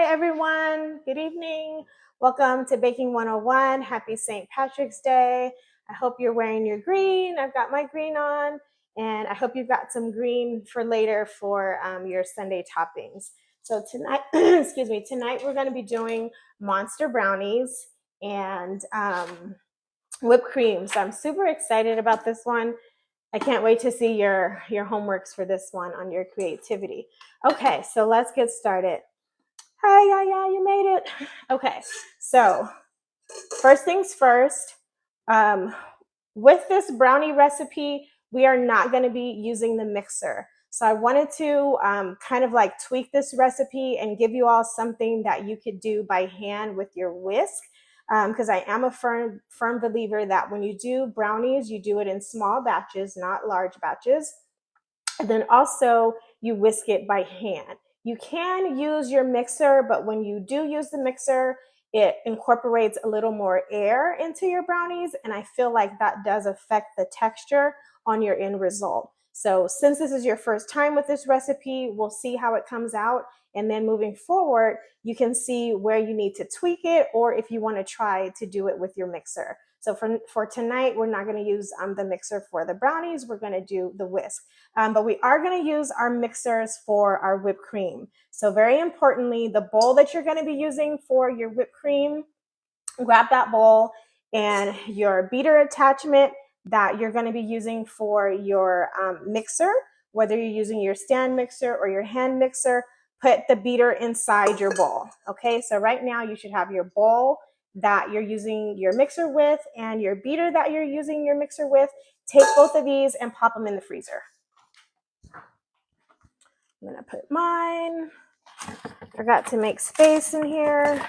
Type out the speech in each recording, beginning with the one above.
everyone. Good evening. Welcome to Baking 101. Happy St. Patrick's Day. I hope you're wearing your green. I've got my green on, and I hope you've got some green for later for your Sunday toppings. So tonight, excuse me, tonight we're going to be doing monster brownies and whipped cream. So I'm super excited about this one. I can't wait to see your homeworks for this one on your creativity. Okay, so let's get started. Hi, yeah, you made it. Okay, so first things first, with this brownie recipe, we are not going to be using the mixer. So I wanted to kind of like tweak this recipe and give you all something that you could do by hand with your whisk, because I am a firm believer that when you do brownies, you do it in small batches, not large batches. And then also you whisk it by hand. You can use your mixer, but when you do use the mixer, it incorporates a little more air into your brownies, and I feel like that does affect the texture on your end result. So since this is your first time with this recipe, we'll see how it comes out, and then moving forward, you can see where you need to tweak it or if you want to try to do it with your mixer. So for tonight, we're not going to use the mixer for the brownies. We're going to do the whisk. But we are going to use our mixers for our whipped cream. So very importantly, the bowl that you're going to be using for your whipped cream, grab that bowl, and your beater attachment that you're going to be using for your mixer, whether you're using your stand mixer or your hand mixer, put the beater inside your bowl. Okay, so right now you should have your bowl that you're using your mixer with and your beater that you're using your mixer with. Take both of these and pop them in the freezer. I'm gonna put mine. Forgot to make space in here.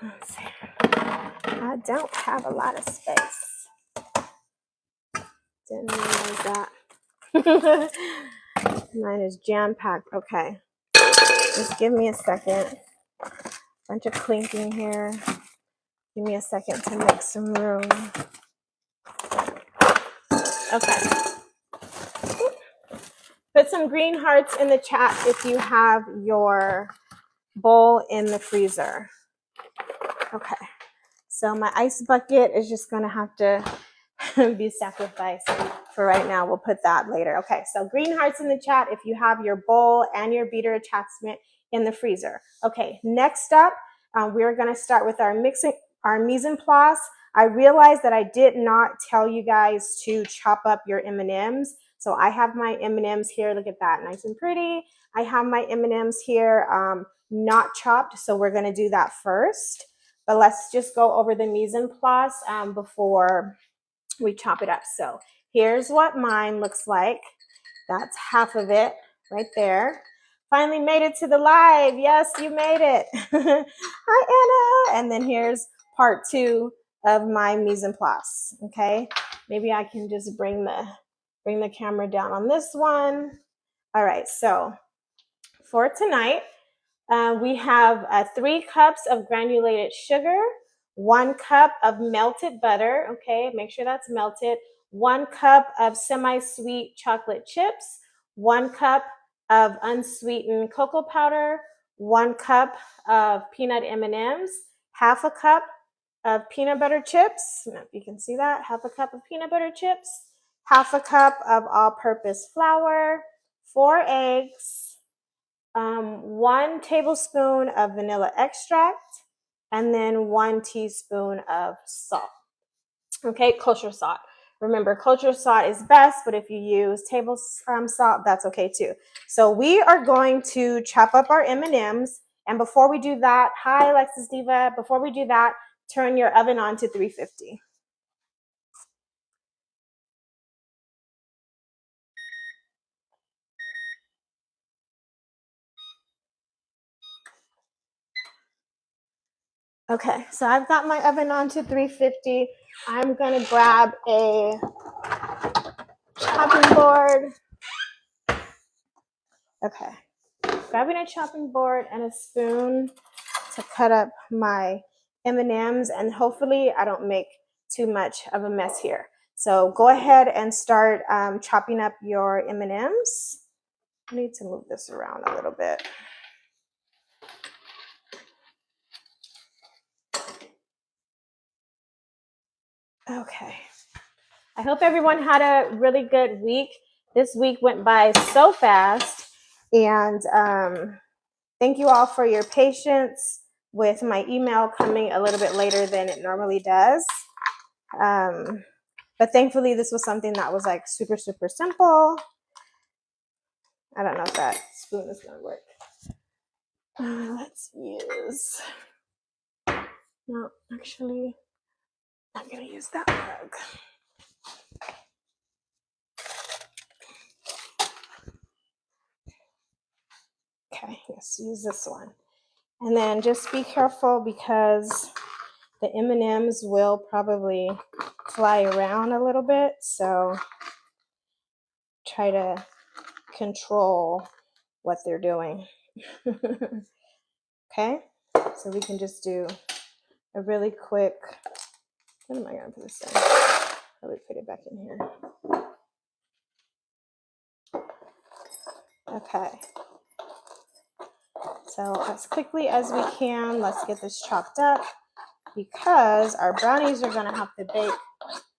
Let's see. I don't have a lot of space. Didn't realize that. Mine is jam-packed. Okay. Just give me a second. Bunch of clinking here. Give me a second to make some room. Okay. Put some green hearts in the chat if you have your bowl in the freezer. Okay. So my ice bucket is just going to have to be sacrificed for right now. We'll put that later. Okay. So green hearts in the chat if you have your bowl and your beater attachment in the freezer. Okay. Next up, we're going to start with our mise en place. I realized that I did not tell you guys to chop up your M&Ms. So I have my M&Ms here. Look at that, nice and pretty. I have my M&Ms here not chopped, so we're going to do that first. But let's just go over the mise en place before we chop it up. So here's what mine looks like. That's half of it right there. Finally made it to the live. Yes, you made it. Hi, Anna. And then here's part 2 of my mise en place. Okay, maybe I can just bring the camera down on this one. All right, so for tonight, we have 3 cups of granulated sugar, 1 cup of melted butter. Okay, make sure that's melted. 1 cup of semi-sweet chocolate chips, 1 cup of unsweetened cocoa powder, 1 cup of peanut M&Ms, half a cup of peanut butter chips. You can see that, half a cup of peanut butter chips, half a cup of all-purpose flour, 4 eggs, 1 tablespoon of vanilla extract, and then 1 teaspoon of salt. Okay, kosher salt. Remember, kosher salt is best, but if you use table salt, that's okay too. So we are going to chop up our M&Ms. And before we do that, hi, Alexis Diva. Before we do that, turn your oven on to 350. Okay, so I've got my oven on to 350. I'm gonna grab a chopping board. Okay, grabbing a chopping board and a spoon to cut up my M&Ms, and hopefully I don't make too much of a mess here. So go ahead and start chopping up your M&Ms. I need to move this around a little bit. Okay. I hope everyone had a really good week. This week went by so fast. And thank you all for your patience with my email coming a little bit later than it normally does. But thankfully, this was something that was like super, super simple. I don't know if that spoon is going to work. Let's use, no, actually, I'm going to use that mug. Okay, let's use this one. And then just be careful because the M&Ms will probably fly around a little bit. So try to control what they're doing. Okay, so we can just do a really quick, what am I going to put this in? Probably put it back in here. Okay. So as quickly as we can, let's get this chopped up because our brownies are going to have to bake,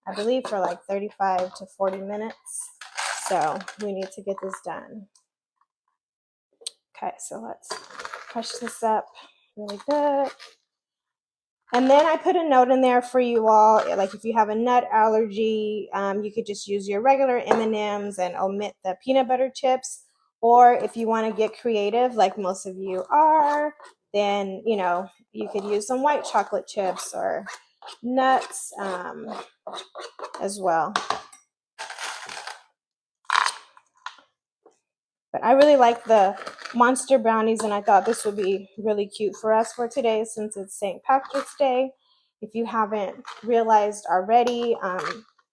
I believe, for like 35 to 40 minutes. So we need to get this done. Okay, so let's crush this up really good. And then I put a note in there for you all, like if you have a nut allergy, you could just use your regular M&Ms and omit the peanut butter chips. Or if you want to get creative, like most of you are, then, you know, you could use some white chocolate chips or nuts as well. But I really like the Monster brownies, and I thought this would be really cute for us for today since it's St. Patrick's Day. If you haven't realized already,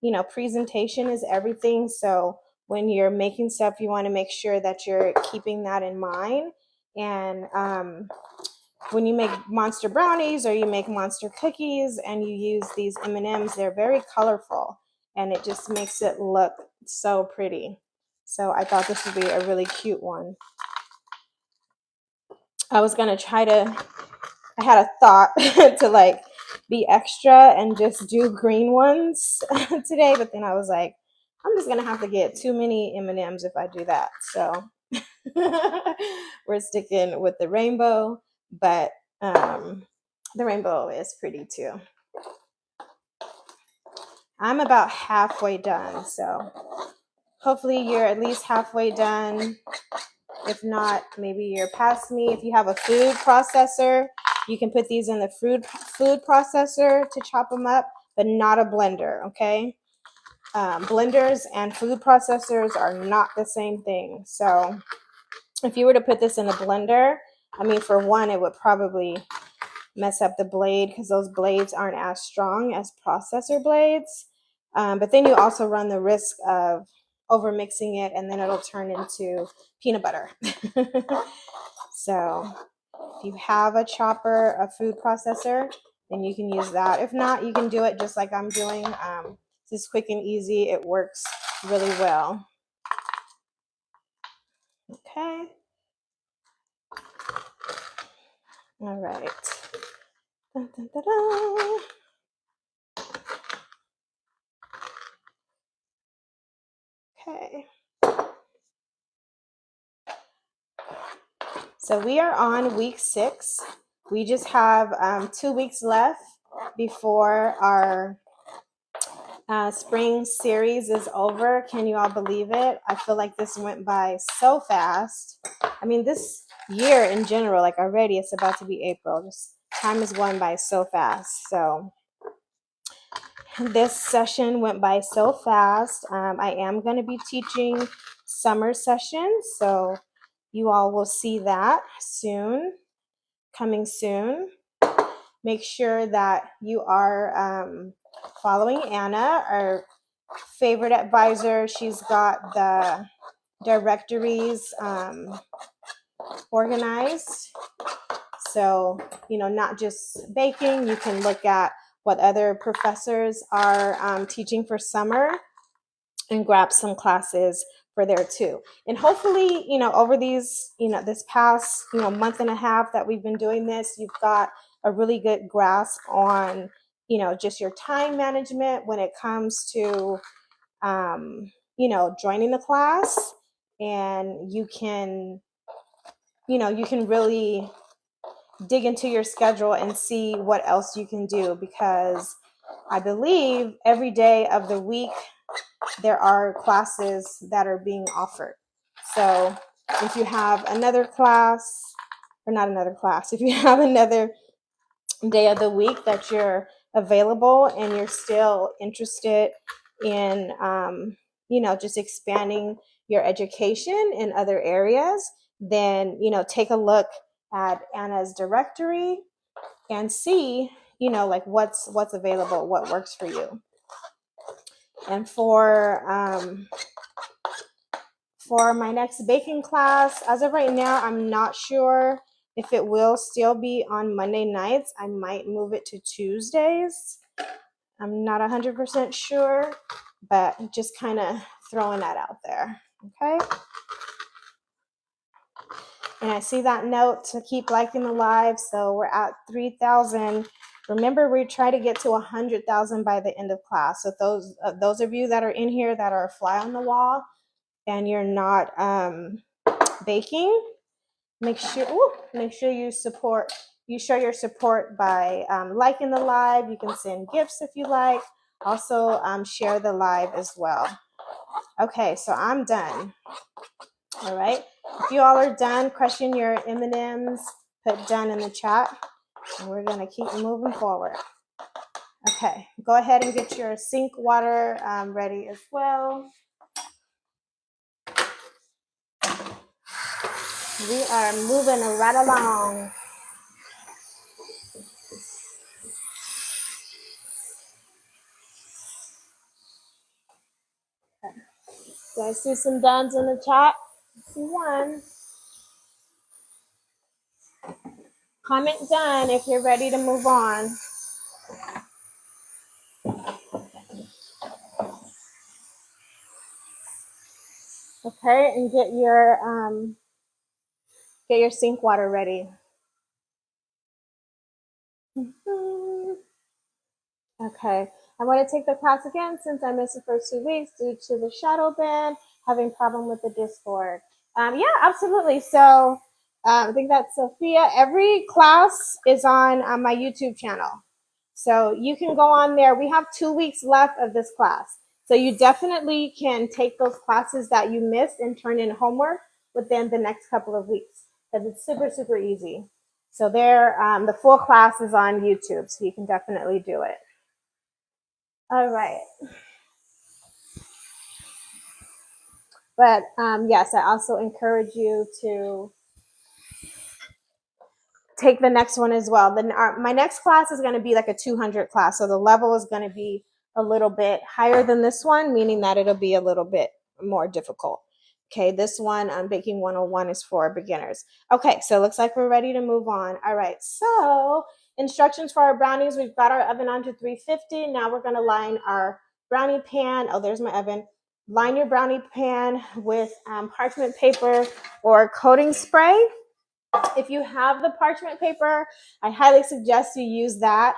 you know, presentation is everything. So when you're making stuff, you want to make sure that you're keeping that in mind. And when you make Monster brownies or you make Monster cookies and you use these M&Ms, they're very colorful and it just makes it look so pretty. So I thought this would be a really cute one. I was going to try to, I had a thought to like be extra and just do green ones today. But then I was like, I'm just going to have to get too many M&Ms if I do that. So we're sticking with the rainbow, but the rainbow is pretty too. I'm about halfway done. So hopefully you're at least halfway done. If not, maybe you're past me. If you have a food processor, you can put these in the food processor to chop them up, but not a blender, okay? Blenders and food processors are not the same thing. So if you were to put this in a blender, I mean, for one, it would probably mess up the blade because those blades aren't as strong as processor blades. But then you also run the risk of over mixing it and then it'll turn into peanut butter. So if you have a chopper, a food processor, then you can use that. If not, you can do it just like I'm doing. It's quick and easy. It works really well. Okay. All right. Dun, dun, dun, dun. Okay. So we are on week 6. We just have 2 weeks left before our spring series is over. Can you all believe it? I feel like this went by so fast. I mean, this year in general, like already it's about to be April. Just time is going by so fast. So this session went by so fast. I am going to be teaching summer sessions. So you all will see that soon, coming soon. Make sure that you are following Anna, our favorite advisor. She's got the directories organized. So, you know, not just baking, you can look at what other professors are teaching for summer and grab some classes for there too. And hopefully, over these, this past, month and a half that we've been doing this, you've got a really good grasp on, just your time management when it comes to, joining the class. And you can really dig into your schedule and see what else you can do, because I believe every day of the week there are classes that are being offered. So if you have another class, or not another class, if you have another day of the week that you're available and you're still interested in, just expanding your education in other areas, then, take a look at Anna's directory and see, like what's available, what works for you. And for my next baking class, as of right now, I'm not sure if it will still be on Monday nights. I might move it to Tuesdays. I'm not 100% sure, but just kind of throwing that out there. Okay. And I see that note to keep liking the live. So we're at 3,000. Remember, we try to get to 100,000 by the end of class. So those of you that are in here that are a fly on the wall and you're not baking, make sure you show your support by liking the live. You can send gifts if you like. Also, share the live as well. Okay, so I'm done. All right. If you all are done crushing your M&Ms, put done in the chat, and we're going to keep moving forward. Okay, go ahead and get your sink water ready as well. We are moving right along. Okay. Do I see some dones in the chat? I see one. Comment done if you're ready to move on. Okay, and get your sink water ready. Okay, I want to take the class again since I missed the first 2 weeks due to the shadow ban, having problem with the Discord. Yeah, absolutely. So I think that's Sophia. Every class is on my YouTube channel. So you can go on there. We have 2 weeks left of this class. So you definitely can take those classes that you missed and turn in homework within the next couple of weeks, because it's super, super easy. So there, the full class is on YouTube, so you can definitely do it. All right. But yes, I also encourage you to take the next one as well. Then my next class is going to be like a 200 class. So the level is going to be a little bit higher than this one, meaning that it'll be a little bit more difficult. Okay, this one on Baking 101 is for beginners. Okay, so it looks like we're ready to move on. All right, so instructions for our brownies. We've got our oven on to 350. Now we're going to line our brownie pan. Oh, there's my oven. Line your brownie pan with parchment paper or coating spray. If you have the parchment paper, I highly suggest you use that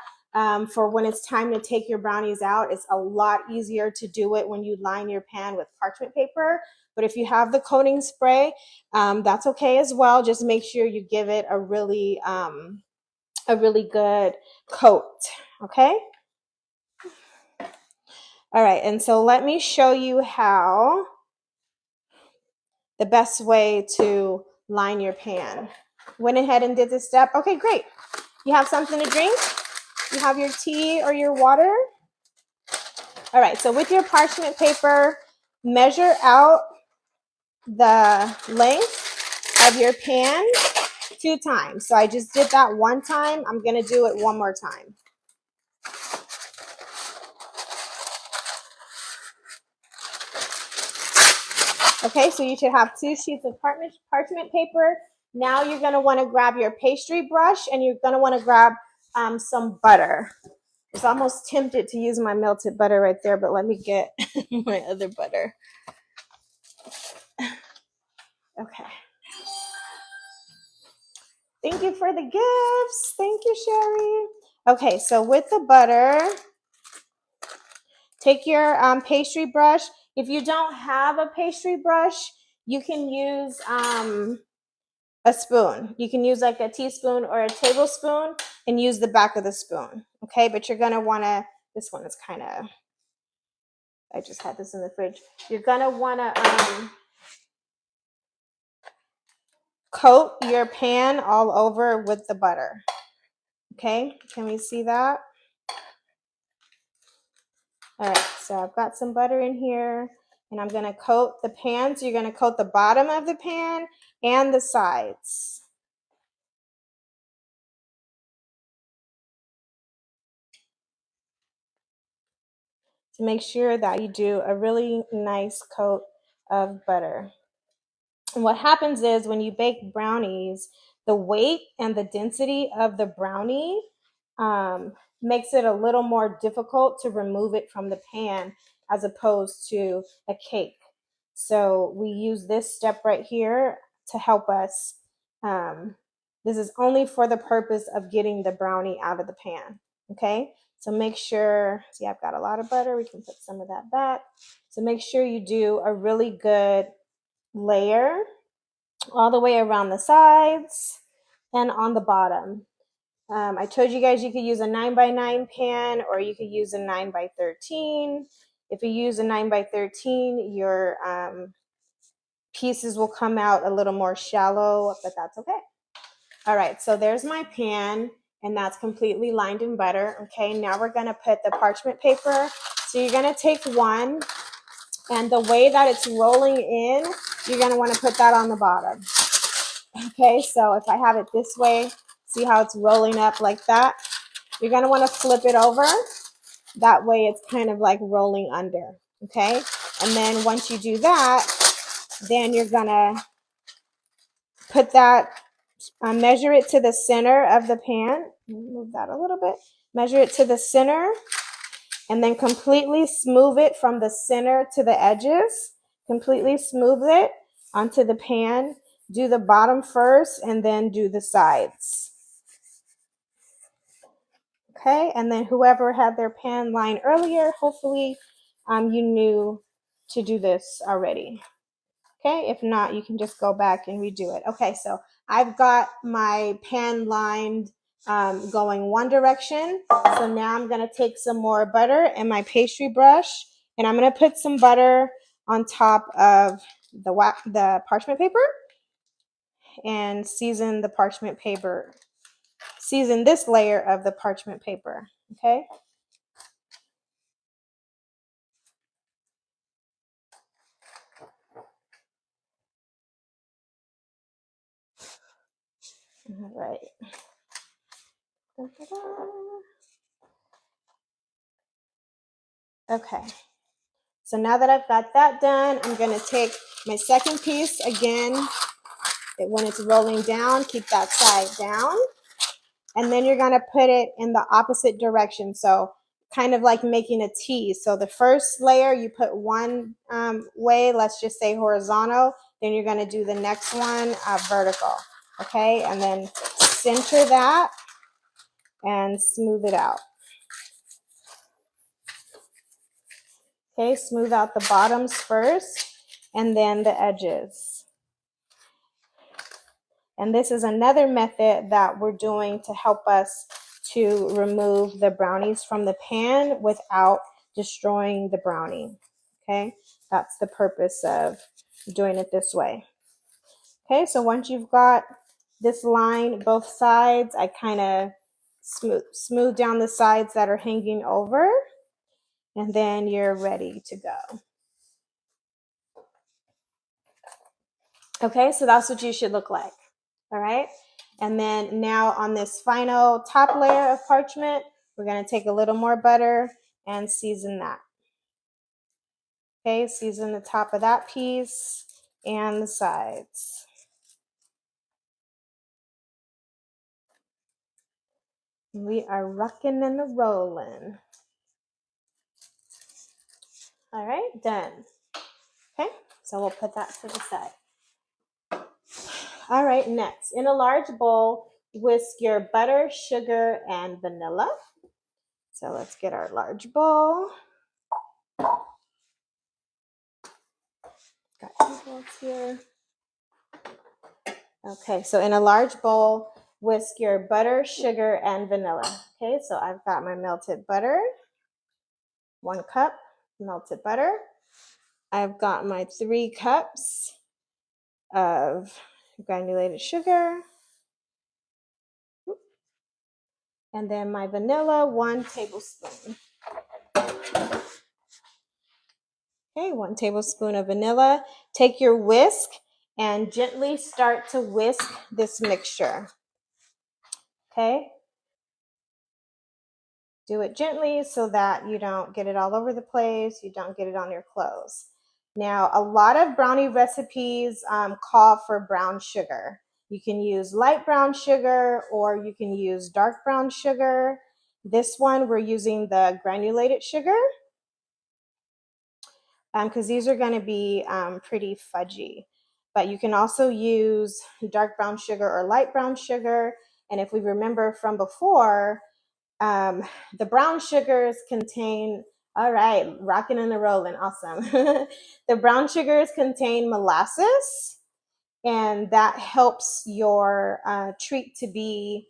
for when it's time to take your brownies out. It's a lot easier to do it when you line your pan with parchment paper. But if you have the coating spray, that's okay as well. Just make sure you give it a really good coat, okay? All right, and so let me show you how the best way to line your pan. Went ahead and did this step. Okay, great. You have something to drink? You have your tea or your water? All right, so with your parchment paper, measure out the length of your pan 2 times. So I just did that 1 time. I'm going to do it 1 more time. Okay, so you should have 2 sheets of parchment paper. Now you're going to want to grab your pastry brush and you're going to want to grab some butter. I was almost tempted to use my melted butter right there, but let me get my other butter. Okay. Thank you for the gifts. Thank you, Sherry. Okay, so with the butter, take your pastry brush. If you don't have a pastry brush, you can use a spoon. You can use like a teaspoon or a tablespoon and use the back of the spoon. Okay, but you're gonna wanna, this one is kind of, I just had this in the fridge. You're gonna wanna coat your pan all over with the butter. Okay, can we see that? All right, so I've got some butter in here and I'm gonna coat the pan. So you're gonna coat the bottom of the pan and the sides. To make sure that you do a really nice coat of butter. And what happens is when you bake brownies, the weight and the density of the brownie makes it a little more difficult to remove it from the pan as opposed to a cake. So we use this step right here to help us. This is only for the purpose of getting the brownie out of the pan. Okay, so make sure, see, I've got a lot of butter. We can put some of that back. So make sure you do a really good layer all the way around the sides and on the bottom. I told you guys you could use a 9x9 pan or you could use a 9x13. If you use a 9x13, your pieces will come out a little more shallow, but that's okay. All right, so there's my pan and that's completely lined in butter. Okay, now we're gonna put the parchment paper. So you're gonna take one, and the way that it's rolling in, you're gonna wanna put that on the bottom. Okay, so if I have it this way, see how it's rolling up like that? You're gonna wanna flip it over. That way it's kind of like rolling under, okay? And then once you do that, then you're gonna put that, measure it to the center of the pan. Move that a little bit. Measure it to the center and then completely smooth it from the center to the edges. Completely smooth it onto the pan. Do the bottom first and then do the sides. Okay, and then whoever had their pan line earlier, hopefully you knew to do this already. Okay, if not, you can just go back and redo it. Okay, so I've got my pan lined going one direction. So now I'm gonna take some more butter and my pastry brush, and I'm gonna put some butter on top of the parchment paper and season the parchment paper. Season this layer of the parchment paper, okay? All right. Okay. So now that I've got that done, I'm going to take my second piece again. When it's rolling down, keep that side down. And then you're going to put it in the opposite direction. So kind of like making a T. So the first layer you put one way, let's just say horizontal. Then you're going to do the next one vertical. Okay. And then center that and smooth it out. Okay, smooth out the bottoms first and then the edges. And this is another method that we're doing to help us to remove the brownies from the pan without destroying the brownie. Okay, that's the purpose of doing it this way. Okay, so once you've got this line both sides, I kind of smooth down the sides that are hanging over, and then you're ready to go. Okay, so that's what you should look like. All right, and then now on this final top layer of parchment, we're going to take a little more butter and season that. Okay, season the top of that piece and the sides. We are rocking and rolling. All right, done. Okay, so we'll put that to the side. All right, next, in a large bowl, whisk your butter, sugar, and vanilla. So let's get our large bowl. Got two bowls here. Okay, so in a large bowl, whisk your butter, sugar, and vanilla. Okay, so I've got my melted butter, 1 cup melted butter. I've got my 3 cups of granulated sugar. And then my vanilla, 1 tablespoon. Okay, 1 tablespoon of vanilla. Take your whisk and gently start to whisk this mixture. Okay? Do it gently so that you don't get it all over the place, you don't get it on your clothes. Now, a lot of brownie recipes call for brown sugar. You can use light brown sugar or you can use dark brown sugar. This one, we're using the granulated sugar because these are going to be pretty fudgy. But you can also use dark brown sugar or light brown sugar. And if we remember from before, the brown sugars contain, all right, rocking and rolling, awesome. The brown sugars contain molasses, and that helps your treat to be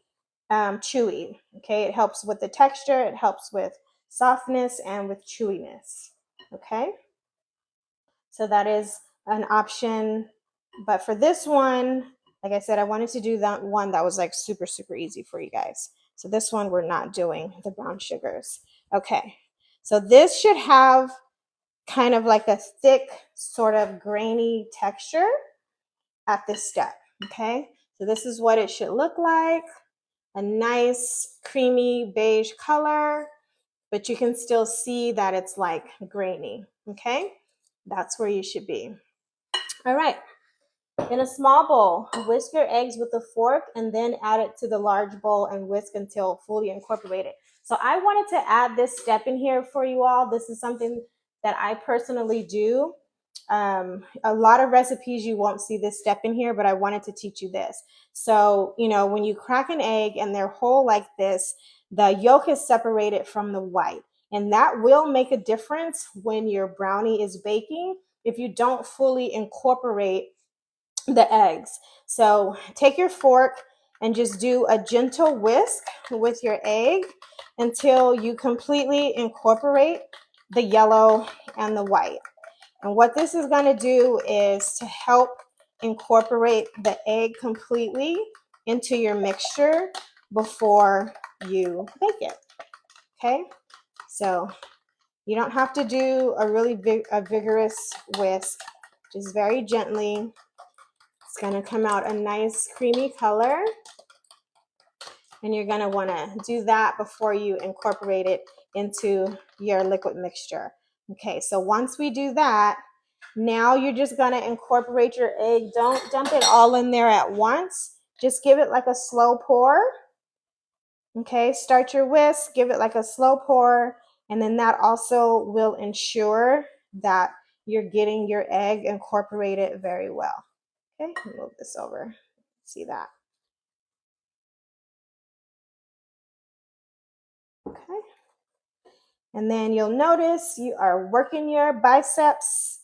chewy. Okay, it helps with the texture, it helps with softness and with chewiness. Okay, so that is an option. But for this one, like I said, I wanted to do that one that was like super, super easy for you guys. So this one, we're not doing the brown sugars. Okay, so this should have kind of like a thick, sort of grainy texture at this step, okay? So this is what it should look like, a nice creamy beige color, but you can still see that it's like grainy, okay? That's where you should be. All right. In a small bowl, whisk your eggs with a fork and then add it to the large bowl and whisk until fully incorporated. So I wanted to add this step in here for you all. This is something that I personally do. A lot of recipes, you won't see this step in here, but I wanted to teach you this. So, you know, when you crack an egg and they're whole like this, the yolk is separated from the white. And that will make a difference when your brownie is baking if you don't fully incorporate the eggs. So take your fork and just do a gentle whisk with your egg until you completely incorporate the yellow and the white. And what this is going to do is to help incorporate the egg completely into your mixture before you bake it. Okay, so you don't have to do a really vigorous whisk, just very gently. It's going to come out a nice creamy color, and you're going to want to do that before you incorporate it into your liquid mixture. Okay, so once we do that, now you're just going to incorporate your egg. Don't dump it all in there at once. Just give it like a slow pour. Okay, start your whisk, give it like a slow pour, and then that also will ensure that you're getting your egg incorporated very well. Okay, move this over. See that? Okay. And then you'll notice you are working your biceps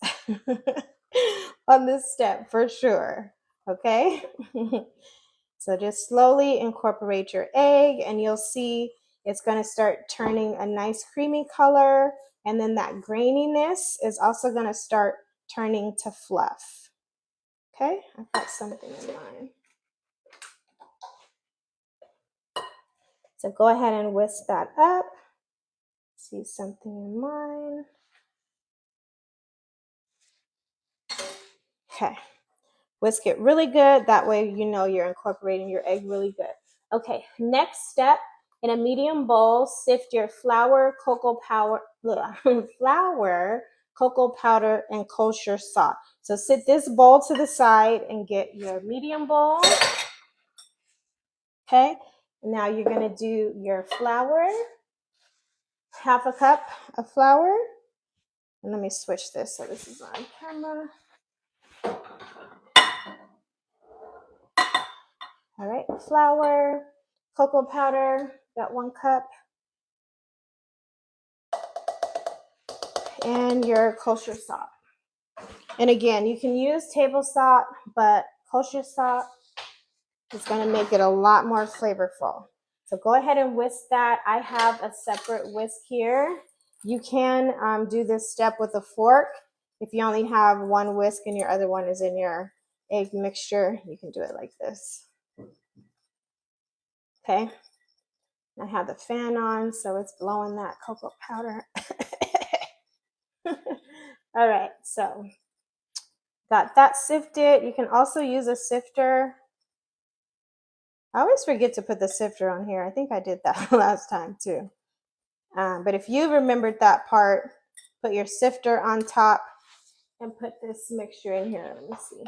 on this step for sure. Okay. So just slowly incorporate your egg and you'll see it's going to start turning a nice creamy color. And then that graininess is also going to start turning to fluff. Okay, I've got something in mind. So go ahead and whisk that up. See something in mind. Okay, whisk it really good. That way you know you're incorporating your egg really good. Okay, next step, in a medium bowl, sift your flour, cocoa powder, and kosher salt. So sit this bowl to the side and get your medium bowl. Okay, now you're gonna do your flour, 1/2 cup of flour. And let me switch this so this is on camera. All right, flour, cocoa powder, got 1 cup, and your kosher salt. And again, you can use table salt, but kosher salt is going to make it a lot more flavorful. So go ahead and whisk that. I have a separate whisk here. You can do this step with a fork. If you only have 1 whisk and your other one is in your egg mixture, you can do it like this. Okay. I have the fan on, so it's blowing that cocoa powder. All right, so got that sifted. You can also use a sifter. I always forget to put the sifter on here. I think I did that last time too. But if you remembered that part, put your sifter on top and put this mixture in here. Let me see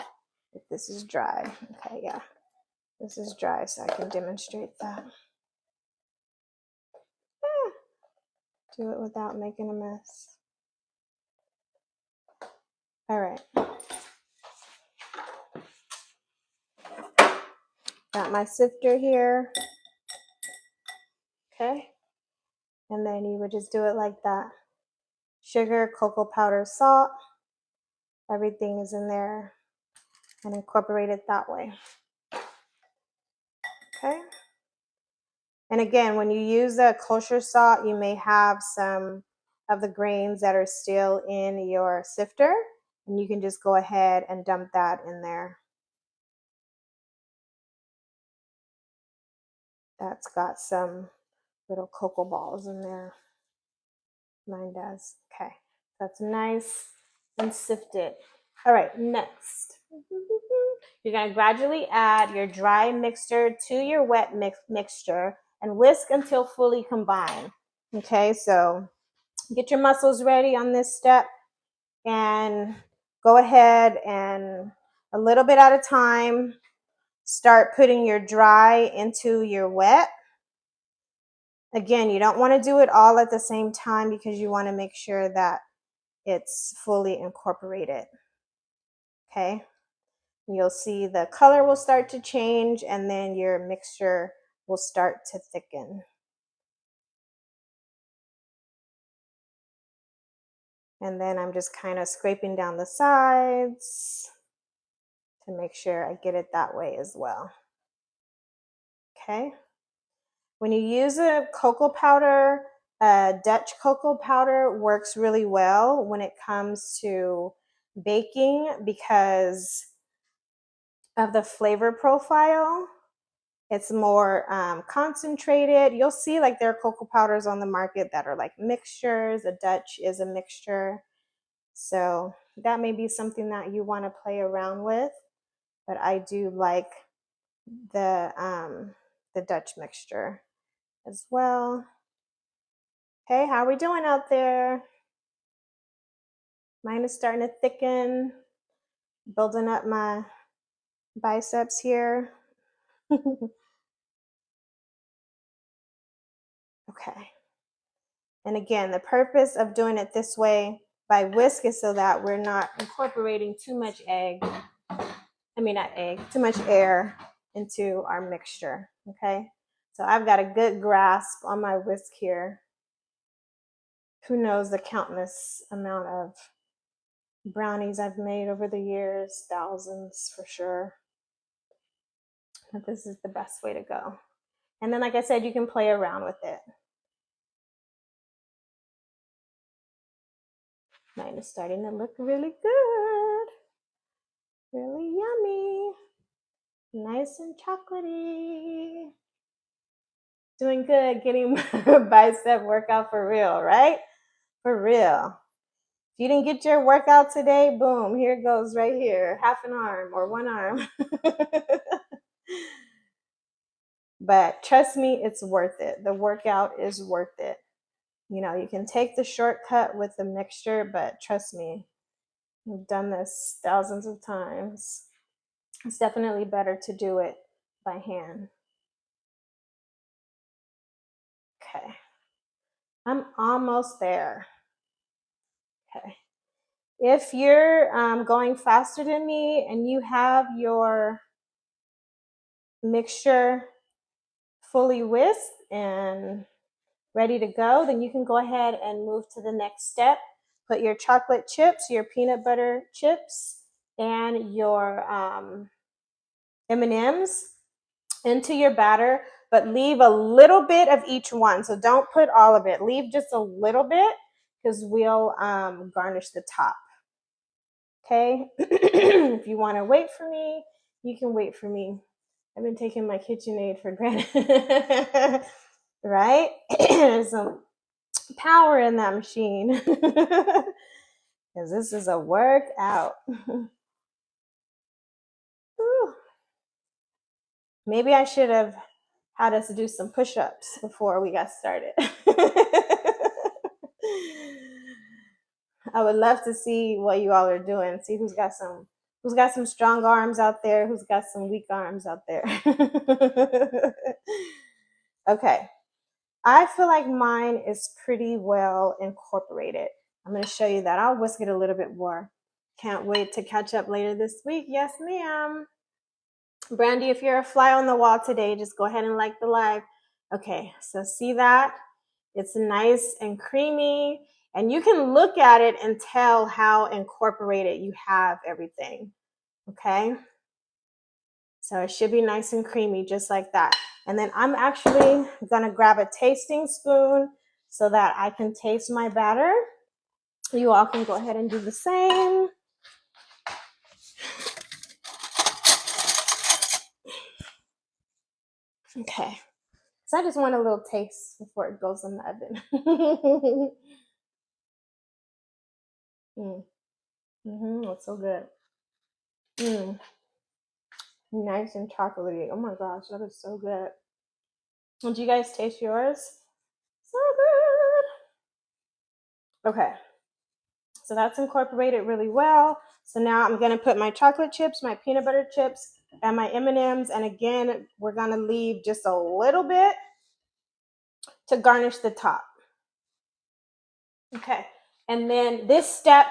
if this is dry. Okay, yeah, this is dry, so I can demonstrate that. Do it without making a mess. All right. Got my sifter here. Okay. And then you would just do it like that. Sugar, cocoa powder, salt. Everything is in there and incorporate it that way. Okay. And again, when you use a kosher salt, you may have some of the grains that are still in your sifter, and you can just go ahead and dump that in there. That's got some little cocoa balls in there. Mine does. Okay, that's nice and sifted. All right, next. You're going to gradually add your dry mixture to your wet mixture and whisk until fully combined. Okay, so get your muscles ready on this step and go ahead and a little bit at a time, start putting your dry into your wet. Again, you don't want to do it all at the same time because you want to make sure that it's fully incorporated. Okay. You'll see the color will start to change and then your mixture will start to thicken. And then I'm just kind of scraping down the sides to make sure I get it that way as well. Okay. When you use a cocoa powder, Dutch cocoa powder works really well when it comes to baking because of the flavor profile. It's more concentrated. You'll see like there are cocoa powders on the market that are like mixtures. A Dutch is a mixture. So that may be something that you want to play around with. But I do like the Dutch mixture as well. Okay, how are we doing out there? Mine is starting to thicken, building up my biceps here. Okay. And again, the purpose of doing it this way by whisk is so that we're not incorporating too much too much air into our mixture. Okay. So I've got a good grasp on my whisk here. Who knows the countless amount of brownies I've made over the years, thousands for sure. But this is the best way to go. And then, like I said, you can play around with it. Mine is starting to look really good. Really yummy. Nice and chocolatey. Doing good, getting my bicep workout for real, right? For real. If you didn't get your workout today, boom, here it goes right here. Half an arm or 1 arm. But trust me, it's worth it. The workout is worth it. You know, you can take the shortcut with the mixture, but trust me, I've done this thousands of times. It's definitely better to do it by hand. Okay. I'm almost there. Okay. If you're going faster than me and you have your mixture fully whisked and ready to go, then you can go ahead and move to the next step. Put your chocolate chips, your peanut butter chips, and your M&Ms into your batter, but leave a little bit of each one. So don't put all of it. Leave just a little bit because we'll garnish the top. Okay? If you want to wait for me, you can wait for me. I've been taking my KitchenAid for granted. Right? There's some power in that machine. Because this is a workout. Maybe I should have had us do some push-ups before we got started. I would love to see what you all are doing. See who's got some strong arms out there, who's got some weak arms out there. Okay. I feel like mine is pretty well incorporated. I'm going to show you that. I'll whisk it a little bit more. Can't wait to catch up later this week. Yes, ma'am. Brandy, if you're a fly on the wall today, just go ahead and like the live. Okay, so see that? It's nice and creamy. And you can look at it and tell how incorporated you have everything. Okay? So it should be nice and creamy, just like that. And then I'm actually gonna grab a tasting spoon so that I can taste my batter. You all can go ahead and do the same. Okay, so I just want a little taste before it goes in the oven. That's so good. Nice and chocolatey. Oh my gosh, that is so good. Did you guys taste yours? So good. Okay, so that's incorporated really well. So now I'm gonna put my chocolate chips, my peanut butter chips, and my M&Ms. And again, we're gonna leave just a little bit to garnish the top. Okay, and then this step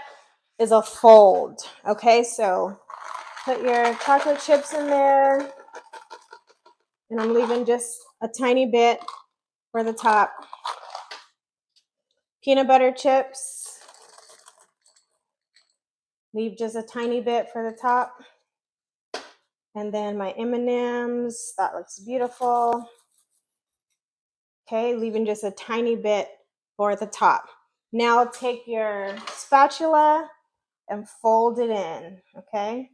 is a fold. Okay, so put your chocolate chips in there, and I'm leaving just a tiny bit for the top. Peanut butter chips, leave just a tiny bit for the top. And then my M&Ms, that looks beautiful. Okay, leaving just a tiny bit for the top. Now take your spatula and fold it in, okay?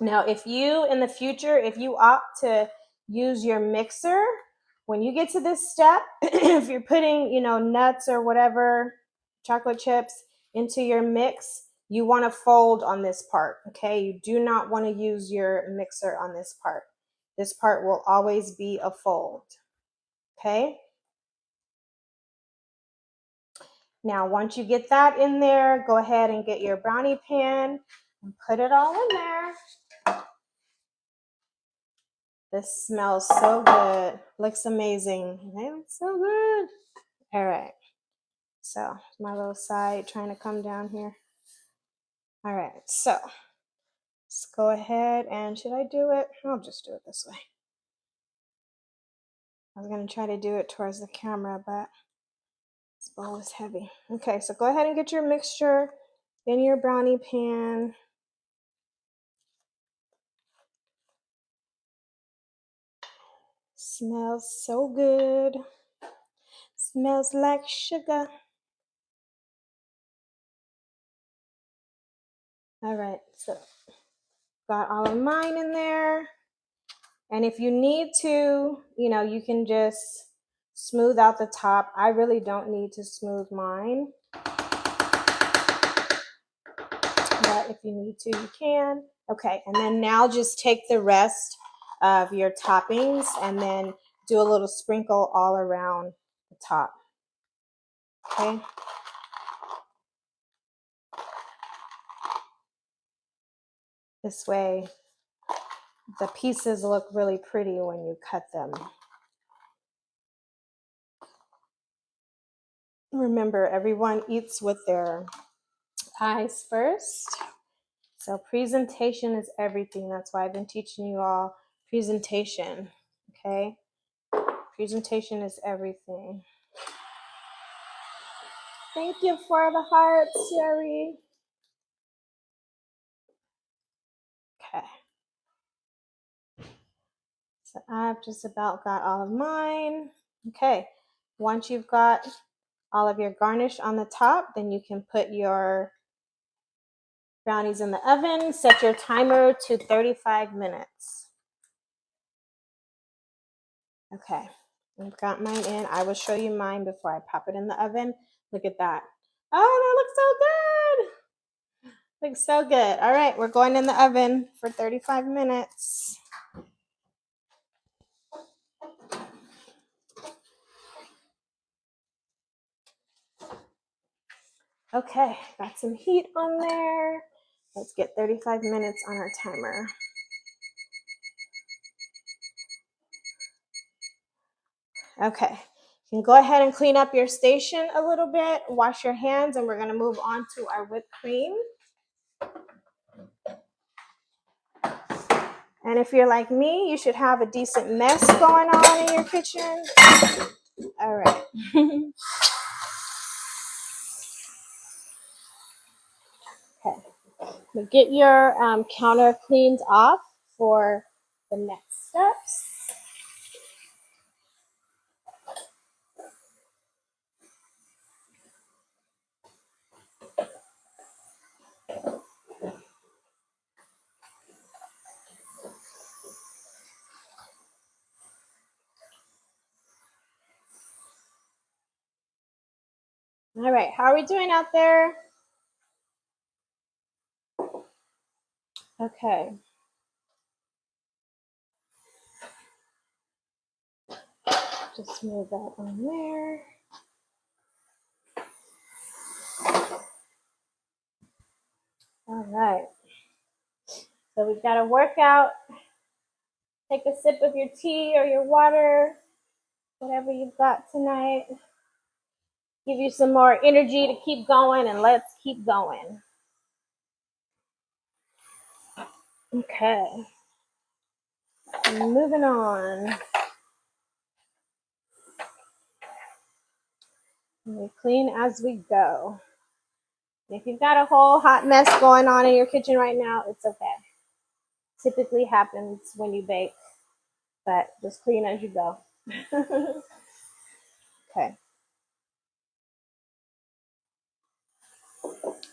Now, if you, in the future, if you opt to use your mixer, when you get to this step, if you're putting, nuts or whatever, chocolate chips into your mix, you want to fold on this part, okay? You do not want to use your mixer on this part. This part will always be a fold, okay? Now, once you get that in there, go ahead and get your brownie pan and put it all in there. This smells so good. Looks amazing. They look so good. All right. So my little side trying to come down here. All right. So let's go ahead and should I do it? I'll just do it this way. I was going to try to do it towards the camera, but this bowl is heavy. Okay. So go ahead and get your mixture in your brownie pan. Smells so good. Smells like sugar. All right, so got all of mine in there. And if you need to, you can just smooth out the top. I really don't need to smooth mine. But if you need to, you can. Okay, and then now just take the rest of your toppings and then do a little sprinkle all around the top. Okay. This way, the pieces look really pretty when you cut them. Remember, everyone eats with their eyes first. So presentation is everything. That's why I've been teaching you all presentation, okay? Presentation is everything. Thank you for the hearts, Sherry. Okay. So I've just about got all of mine. Okay. Once you've got all of your garnish on the top, then you can put your brownies in the oven. Set your timer to 35 minutes. Okay. I've got mine in. I will show you mine before I pop it in the oven. Look at that. Oh, that looks so good. Looks so good. All right, we're going in the oven for 35 minutes. Okay, got some heat on there. Let's get 35 minutes on our timer. Okay, you can go ahead and clean up your station a little bit, wash your hands, and we're gonna move on to our whipped cream. And if you're like me, you should have a decent mess going on in your kitchen. All right. Okay, but get your counter cleaned off for the next steps. All right, how are we doing out there? Okay. Just move that on there. All right. So we've got a workout. Take a sip of your tea or your water, whatever you've got tonight. Give you some more energy to keep going, and let's keep going. Okay. Moving on. We clean as we go. If you've got a whole hot mess going on in your kitchen right now, it's okay. Typically happens when you bake, but just clean as you go. Okay.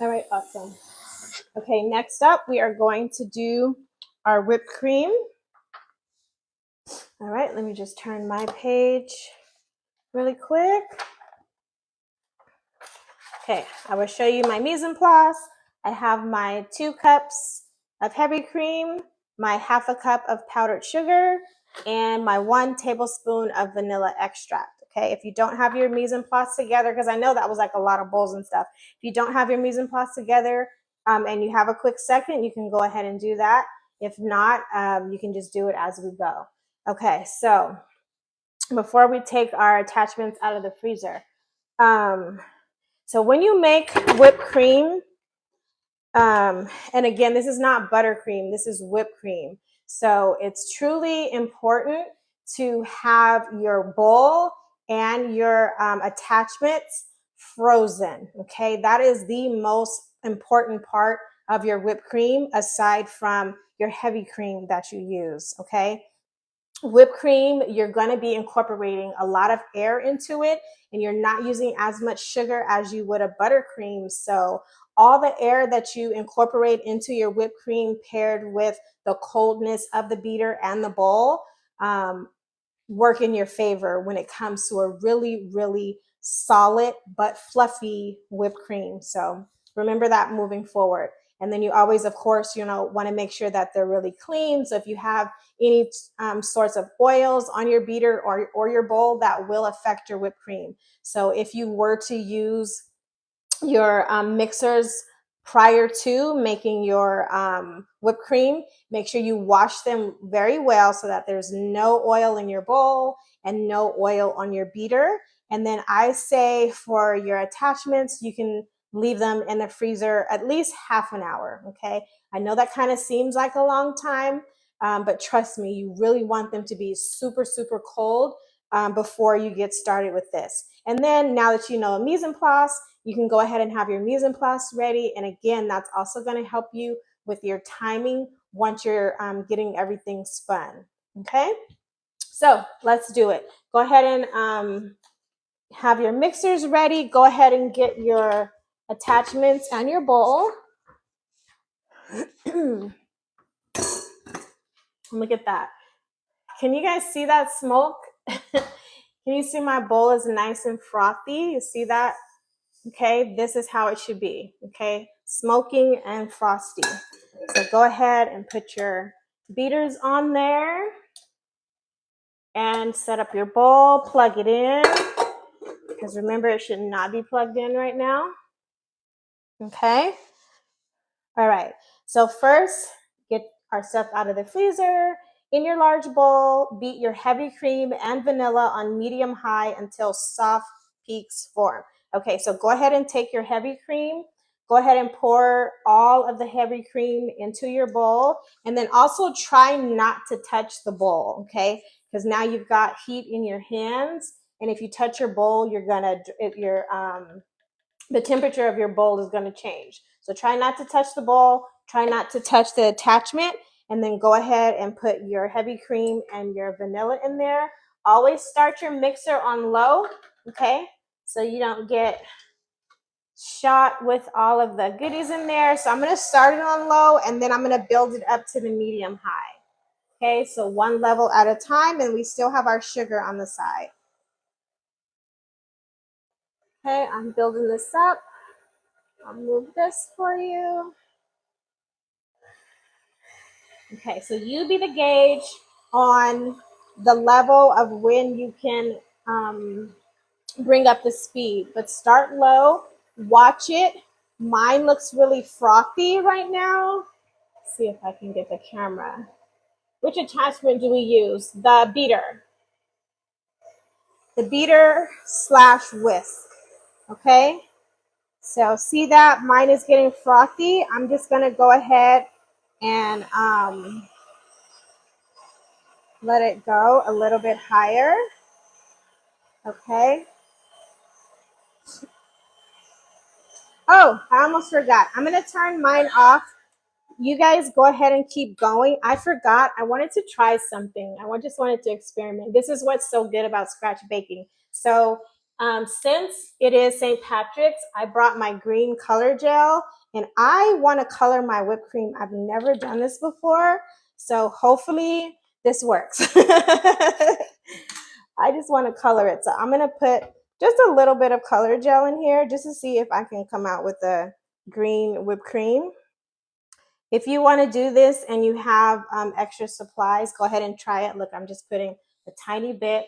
All right, awesome. Okay, next up, we are going to do our whipped cream. All right, let me just turn my page really quick. Okay, I will show you my mise en place. I have my 2 cups of heavy cream, my ½ cup of powdered sugar, and my 1 tablespoon of vanilla extract. Okay, if you don't have your mise en place together, because I know that was like a lot of bowls and stuff. If you don't have your mise en place together and you have a quick second, you can go ahead and do that. If not, you can just do it as we go. Okay, so before we take our attachments out of the freezer, so when you make whipped cream, and again, this is not buttercream, this is whipped cream. So it's truly important to have your bowl and your attachments frozen, okay? That is the most important part of your whipped cream aside from your heavy cream that you use, okay? Whipped cream, you're going to be incorporating a lot of air into it, and you're not using as much sugar as you would a buttercream. So all the air that you incorporate into your whipped cream paired with the coldness of the beater and the bowl work in your favor when it comes to a really, really solid but fluffy whipped cream. So remember that moving forward. And then you always, of course, want to make sure that they're really clean. So if you have any sorts of oils on your beater or your bowl, that will affect your whipped cream. So if you were to use your mixers prior to making your whipped cream, make sure you wash them very well so that there's no oil in your bowl and no oil on your beater. And then I say for your attachments, you can leave them in the freezer at least ½ an hour, okay? I know that kind of seems like a long time, but trust me, you really want them to be super, super cold before you get started with this. And then now that you know a mise en place, you can go ahead and have your mise en place ready. And again, that's also going to help you with your timing once you're getting everything spun. Okay, so let's do it. Go ahead and have your mixers ready. Go ahead and get your attachments and your bowl. Look at that. Can you guys see that smoke? Can you see my bowl is nice and frothy? You see that? Okay, this is how it should be. Okay, smoking and frosty. So go ahead and put your beaters on there and set up your bowl, plug it in, because remember it should not be plugged in right now. Okay, all right, so first get our stuff out of the freezer. In your large bowl, beat your heavy cream and vanilla on medium high until soft peaks form. Okay, so go ahead and take your heavy cream. Go ahead and pour all of the heavy cream into your bowl. And then also try not to touch the bowl, okay? Because now you've got heat in your hands. And if you touch your bowl, the temperature of your bowl is gonna change. So try not to touch the bowl. Try not to touch the attachment. And then go ahead and put your heavy cream and your vanilla in there. Always start your mixer on low, okay? So you don't get shot with all of the goodies in there. So I'm gonna start it on low and then I'm gonna build it up to the medium high. Okay, so one level at a time, and we still have our sugar on the side. Okay, I'm building this up. I'll move this for you. Okay, so you be the gauge on the level of when you can bring up the speed, but start low, watch it. Mine looks really frothy right now. Let's see if I can get the camera. Which attachment do we use? The beater. The beater / whisk, okay? So see that mine is getting frothy. I'm just gonna go ahead and let it go a little bit higher. Okay. Oh, I almost forgot. I'm going to turn mine off. You guys go ahead and keep going. I forgot. I wanted to try something. Just wanted to experiment. This is what's so good about scratch baking. So since it is St. Patrick's, I brought my green color gel, and I want to color my whipped cream. I've never done this before, so hopefully this works. I just want to color it. So I'm going to put just a little bit of color gel in here just to see if I can come out with a green whipped cream. If you want to do this and you have extra supplies, go ahead and try it. Look, I'm just putting a tiny bit.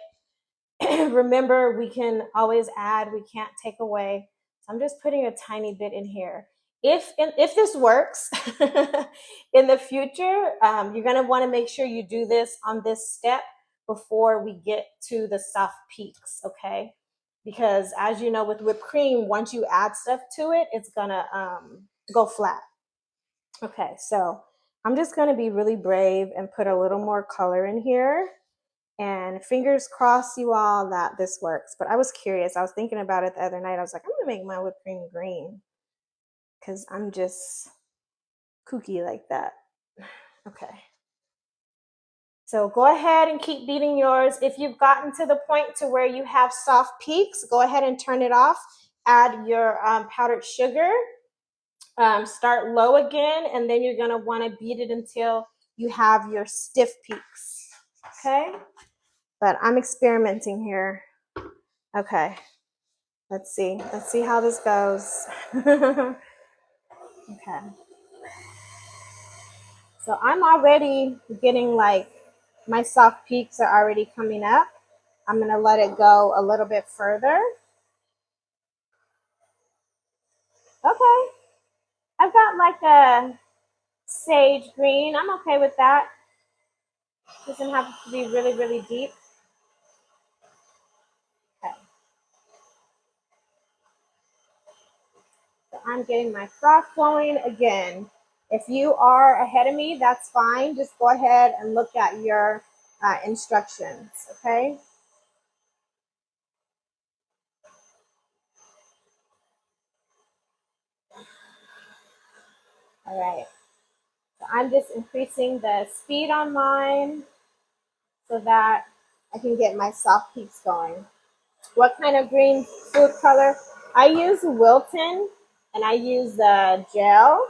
Remember, we can always add, we can't take away. So I'm just putting a tiny bit in here. If this works in the future, you're going to want to make sure you do this on this step before we get to the soft peaks, okay? Because as you know, with whipped cream, once you add stuff to it, it's going to go flat. Okay, so I'm just going to be really brave and put a little more color in here. And fingers crossed, you all, that this works. But I was curious. I was thinking about it the other night. I was like, I'm going to make my whipped cream green because I'm just kooky like that. Okay. So go ahead and keep beating yours. If you've gotten to the point to where you have soft peaks, go ahead and turn it off. Add your powdered sugar. Start low again, and then you're going to want to beat it until you have your stiff peaks. Okay? But I'm experimenting here. Okay. Let's see. Let's see how this goes. Okay. So I'm already getting like my soft peaks are already coming up. I'm going to let it go a little bit further. Okay. I've got like a sage green. I'm okay with that. Doesn't have to be really, really deep. Okay. So I'm getting my froth going again. If you are ahead of me, that's fine. Just go ahead and look at your instructions, okay? All right. So I'm just increasing the speed on mine so that I can get my soft peaks going. What kind of green food color? I use Wilton and I use the gel,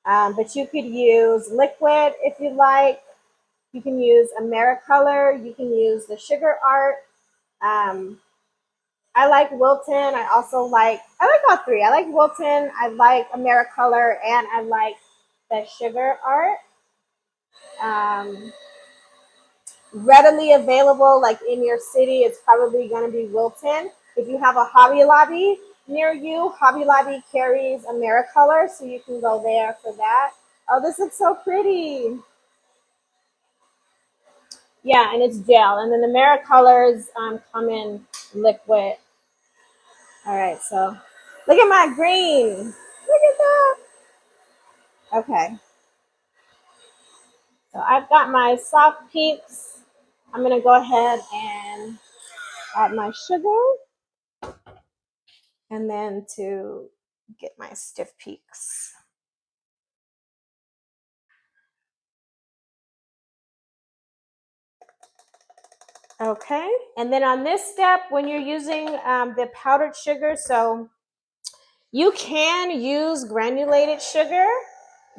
but you could use liquid if you like. You can use AmeriColor. You can use the Sugar Art. I like Wilton. I like all three. I like Wilton. I like AmeriColor, and I like the Sugar Art. Um, Readily available, like in your city, it's probably going to be Wilton. If you have a Hobby Lobby near you, Hobby Lobby carries AmeriColor, so you can go there for that. Oh, this looks so pretty. Yeah, and it's gel. And then the AmeriColors come in liquid. All right, so look at my green. Look at that. Okay, so I've got my soft peaks. I'm going to go ahead and add my sugar. And then to get my stiff peaks. Okay, and then on this step, when you're using the powdered sugar, so you can use granulated sugar,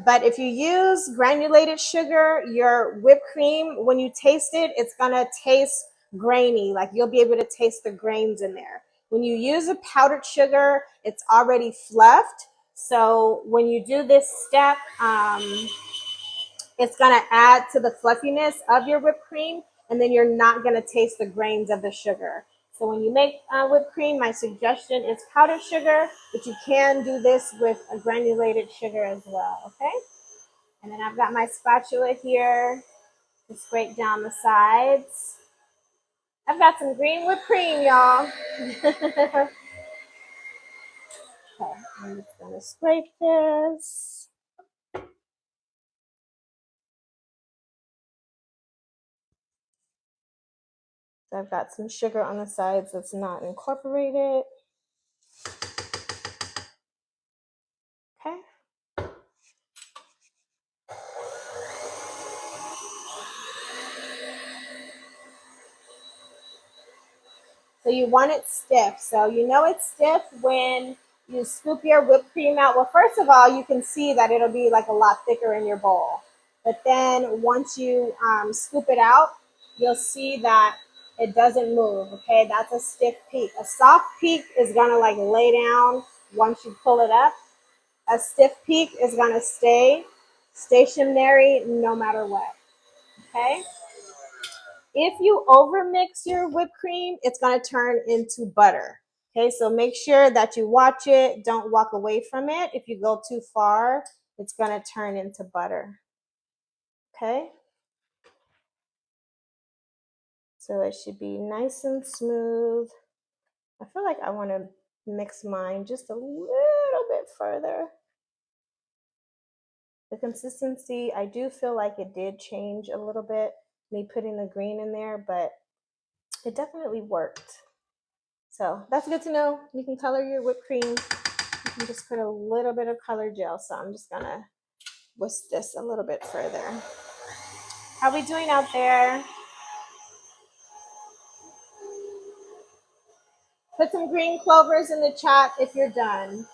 but if you use granulated sugar, your whipped cream, when you taste it, it's gonna taste grainy, like you'll be able to taste the grains in there. When you use a powdered sugar, it's already fluffed. So when you do this step, it's going to add to the fluffiness of your whipped cream, and then you're not going to taste the grains of the sugar. So when you make whipped cream, my suggestion is powdered sugar, but you can do this with a granulated sugar as well, okay? And then I've got my spatula here to scrape down the sides. I've got some green whipped cream, y'all. Okay, I'm just going to scrape this. So I've got some sugar on the sides that's not incorporated. Okay. So you want it stiff. So you know it's stiff when you scoop your whipped cream out. Well, first of all, you can see that it'll be like a lot thicker in your bowl. But then once you scoop it out, you'll see that it doesn't move, okay? That's a stiff peak. A soft peak is gonna like lay down once you pull it up. A stiff peak is gonna stay stationary no matter what, okay? If you overmix your whipped cream, it's going to turn into butter. Okay, so make sure that you watch it. Don't walk away from it. If you go too far, it's going to turn into butter. Okay, so it should be nice and smooth. I feel like I want to mix mine just a little bit further. The consistency, I do feel like it did change a little bit, me putting the green in there, but it definitely worked. So that's good to know. You can color your whipped cream. You can just put a little bit of color gel. So I'm just gonna whisk this a little bit further. How are we doing out there? Put some green clovers in the chat if you're done.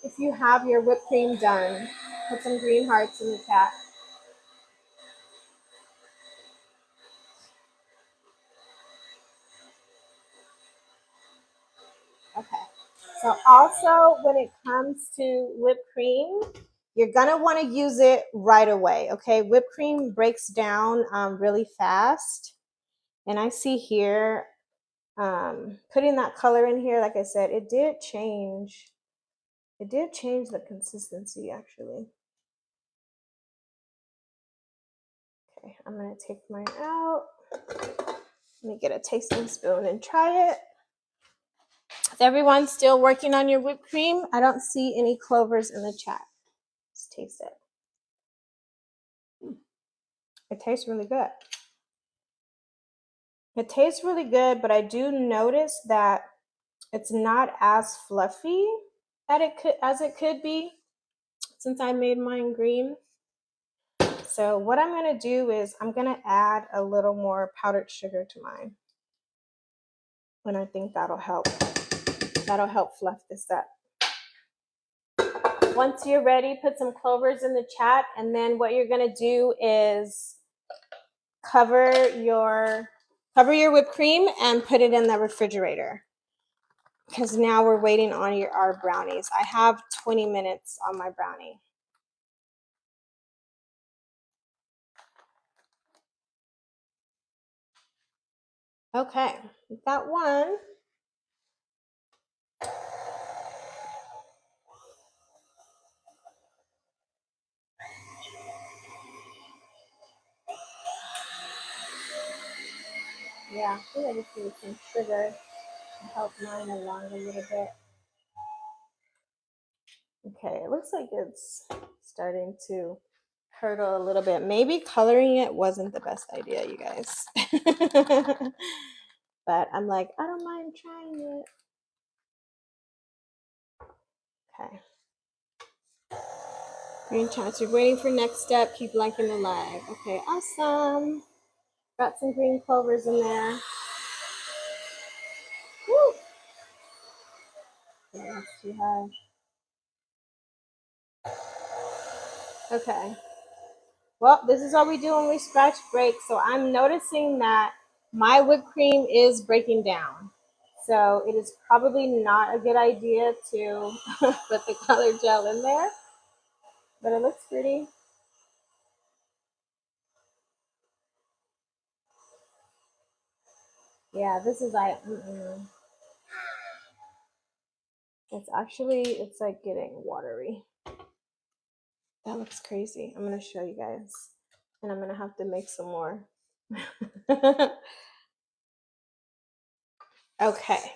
If you have your whipped cream done, put some green hearts in the chat. Okay. So also when it comes to whipped cream, you're gonna want to use it right away. Okay, whipped cream breaks down really fast, and I see here putting that color in here, like I said, it did change the consistency actually. Okay, I'm gonna take mine out. Let me get a tasting spoon and try it. Is everyone still working on your whipped cream? I don't see any clovers in the chat. taste it. It tastes really good. It tastes really good, but I do notice that it's not as fluffy as it could be since I made mine green. So what I'm going to do is I'm going to add a little more powdered sugar to mine. And I think that'll help. That'll help fluff this up. Once you're ready, put some clovers in the chat, and then what you're going to do is cover your whipped cream and put it in the refrigerator. Because now we're waiting on our brownies. I have 20 minutes on my brownie. Okay, got one. Yeah, I think I just need some sugar to help mine along a little bit. Okay, it looks like it's starting to curdle a little bit. Maybe coloring it wasn't the best idea, you guys. But I'm like, I don't mind trying it. Okay. Green chance. You're waiting for next step. Keep liking the live. Okay, awesome. Got some green clovers in there. Woo! Okay, let's see how. Okay. Well, this is what we do when we scratch break. So I'm noticing that my whipped cream is breaking down. So it is probably not a good idea to put the color gel in there, but it looks pretty. Yeah, this is like, it's like getting watery. That looks crazy. I'm going to show you guys, and I'm going to have to make some more. Okay.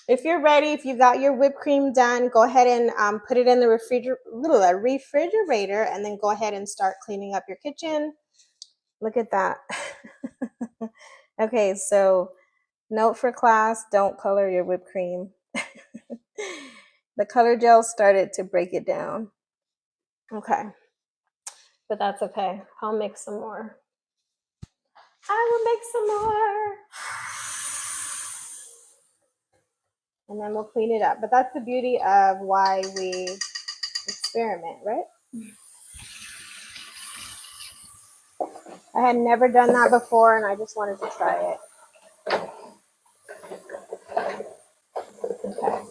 If you're ready, if you got your whipped cream done, go ahead and put it in the refrigerator, and then go ahead and start cleaning up your kitchen. Look at that. Okay, so note for class, don't color your whipped cream. The color gel started to break it down. Okay, but that's okay. I'll make some more. I will make some more. And then we'll clean it up. But that's the beauty of why we experiment, right? I had never done that before, and I just wanted to try it. Okay.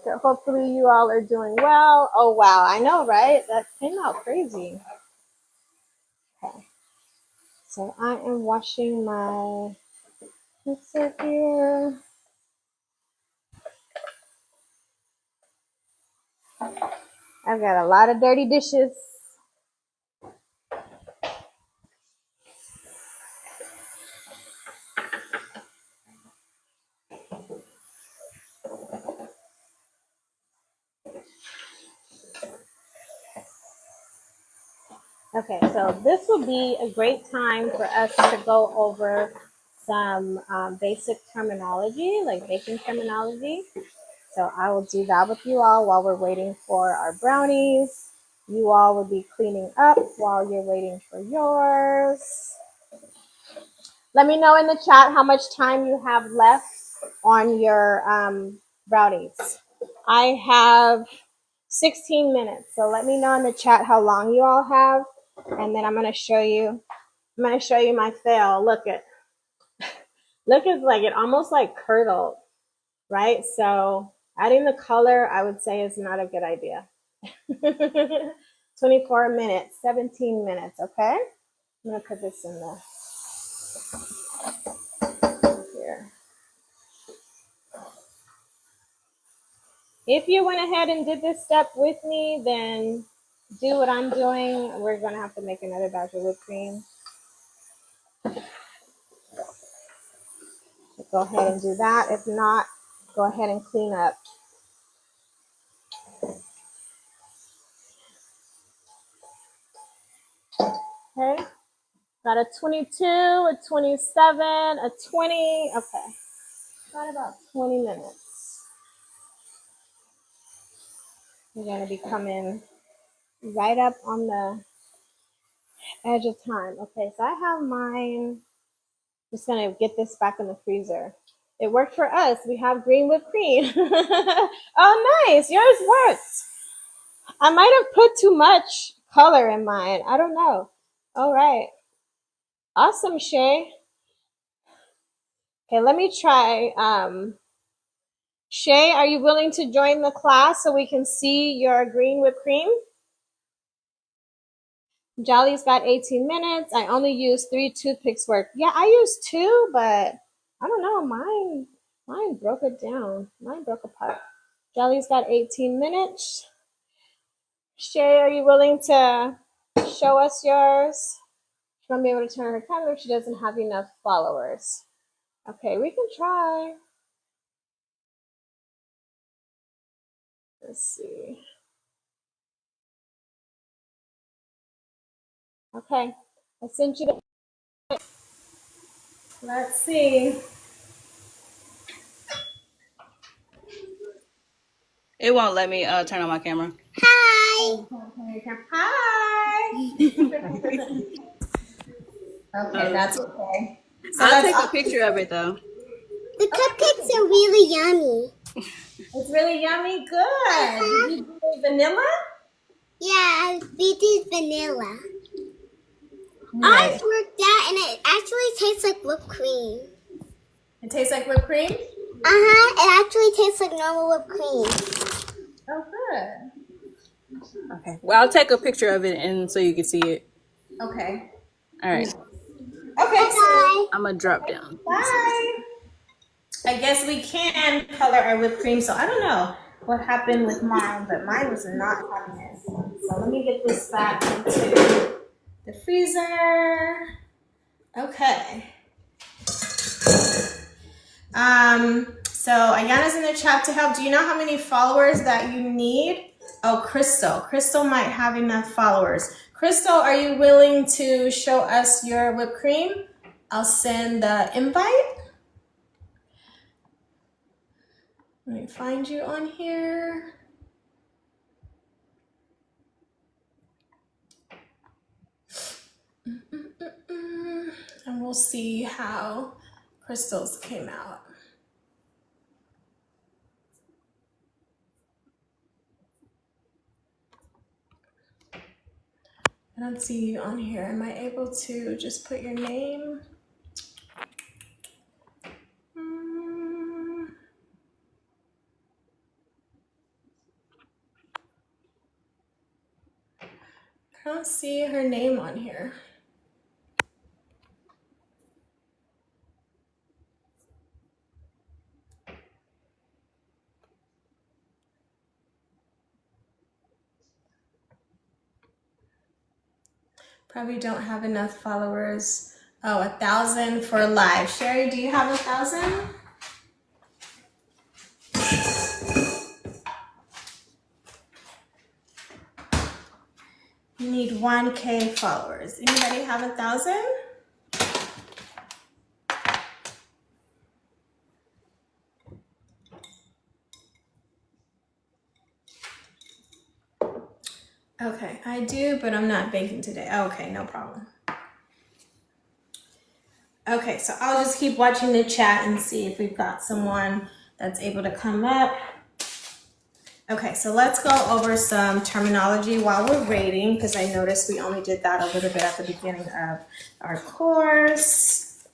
So hopefully you all are doing well. Oh, wow. I know, right? That came out crazy. Okay. So I am washing my mixer here. I've got a lot of dirty dishes. Okay, so this will be a great time for us to go over some basic terminology, like baking terminology. So I will do that with you all while we're waiting for our brownies. You all will be cleaning up while you're waiting for yours. Let me know in the chat how much time you have left on your brownies. I have 16 minutes. So let me know in the chat how long you all have. And then I'm going to show you my fail. Look at like it almost like curdled, right? So adding the color, I would say, is not a good idea. 24 minutes, 17 minutes, okay? I'm going to put this in here. If you went ahead and did this step with me, then do what I'm doing. We're going to have to make another batch of whipped cream. Go ahead and do that. If not, go ahead and clean up. Got a 22, a 27, a 20. Okay. Got about 20 minutes. We're going to be coming right up on the edge of time. Okay, so I have mine. Just going to get this back in the freezer. It worked for us. We have green whipped cream. Oh, nice. Yours worked. I might have put too much color in mine. I don't know. All right. Awesome, Shay. Okay, let me try. Shay, are you willing to join the class so we can see your green whipped cream? Jolly's got 18 minutes. I only used 3 toothpicks worth. Yeah, I used 2, but I don't know. Mine broke it down. Mine broke apart. Jolly's got 18 minutes. Shay, are you willing to show us yours? She won't be able to turn her camera if she doesn't have enough followers. Okay, we can try. Let's see. Okay, I sent you the. Let's see. It won't let me turn on my camera. Hi. Hi. Okay, that's okay. So I'll take a picture of it though. The cupcakes are really yummy. It's really yummy. Good. Did you do vanilla? Yeah, we did vanilla. Nice. Ours worked out, and it actually tastes like whipped cream. It tastes like whipped cream? It actually tastes like normal whipped cream. Oh, good. Okay. Well, I'll take a picture of it and so you can see it. Okay. All right. Okay. So I'm gonna drop down. bye. I guess we can color our whipped cream. So I don't know what happened with mine, but mine was not having it. So let me get this back into the freezer. Okay. So Ayana's in the chat to help. Do you know how many followers that you need? Oh, Crystal. Crystal might have enough followers. Crystal, are you willing to show us your whipped cream? I'll send the invite. Let me find you on here. And we'll see how Crystal's came out. I don't see you on here. Am I able to just put your name? I don't see her name on here. Probably don't have enough followers. Oh, 1,000 for live. Sherry, do you have 1,000? You need 1K followers. Anybody have 1,000? Okay, I do, but I'm not baking today. Okay, no problem. Okay, so I'll just keep watching the chat and see if we've got someone that's able to come up. Okay, so let's go over some terminology while we're waiting, because I noticed we only did that a little bit at the beginning of our course.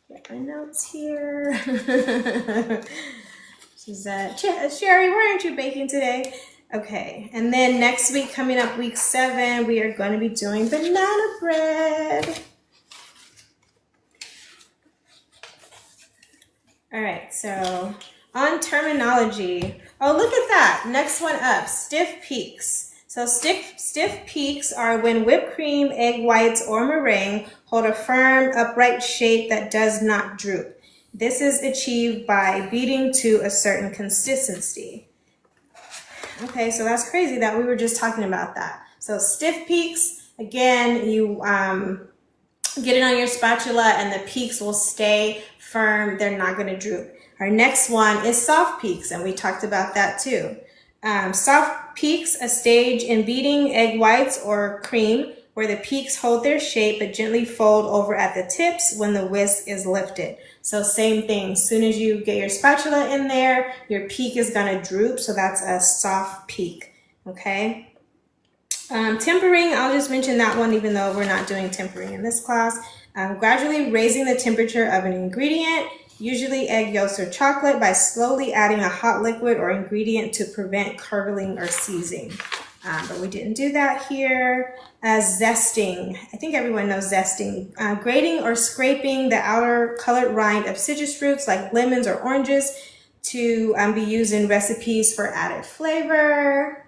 Get my notes here. Sherry, why aren't you baking today? Okay, and then next week, coming up week 7, we are going to be doing banana bread. All right, so on terminology, oh, look at that. Next one up, stiff peaks. So stiff peaks are when whipped cream, egg whites, or meringue hold a firm, upright shape that does not droop. This is achieved by beating to a certain consistency. Okay, so that's crazy that we were just talking about that. So stiff peaks, again, you get it on your spatula and the peaks will stay firm. They're not going to droop. Our next one is soft peaks, and we talked about that too. Soft peaks, a stage in beating egg whites or cream where the peaks hold their shape but gently fold over at the tips when the whisk is lifted. So same thing, as soon as you get your spatula in there, your peak is gonna droop, so that's a soft peak, okay? Tempering, I'll just mention that one even though we're not doing tempering in this class. Gradually raising the temperature of an ingredient, usually egg yolks or chocolate, by slowly adding a hot liquid or ingredient to prevent curdling or seizing. But we didn't do that here. Zesting, I think everyone knows zesting. Grating or scraping the outer colored rind of citrus fruits like lemons or oranges to be used in recipes for added flavor.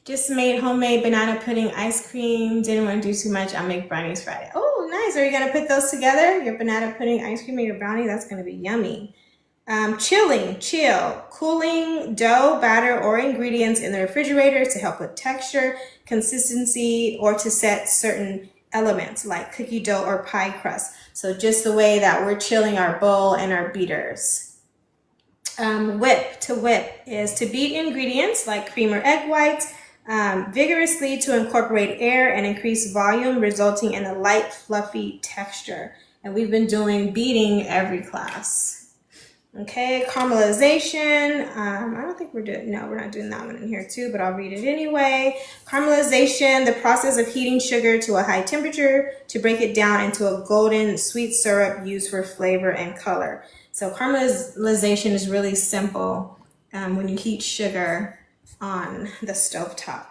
Just made homemade banana pudding ice cream. Didn't want to do too much. I'll make brownies Friday. Oh, nice. Are you going to put those together? Your banana pudding ice cream and your brownie? That's going to be yummy. Chilling, chill, cooling dough, batter, or ingredients in the refrigerator to help with texture, consistency, or to set certain elements like cookie dough or pie crust. So just the way that we're chilling our bowl and our beaters. Whip, to whip, is to beat ingredients like cream or egg whites vigorously to incorporate air and increase volume, resulting in a light, fluffy texture. And we've been doing beating every class. Okay, caramelization. I don't think we're doing, no, we're not doing that one in here too, but I'll read it anyway. Caramelization, the process of heating sugar to a high temperature to break it down into a golden sweet syrup used for flavor and color. So caramelization is really simple when you heat sugar on the stovetop.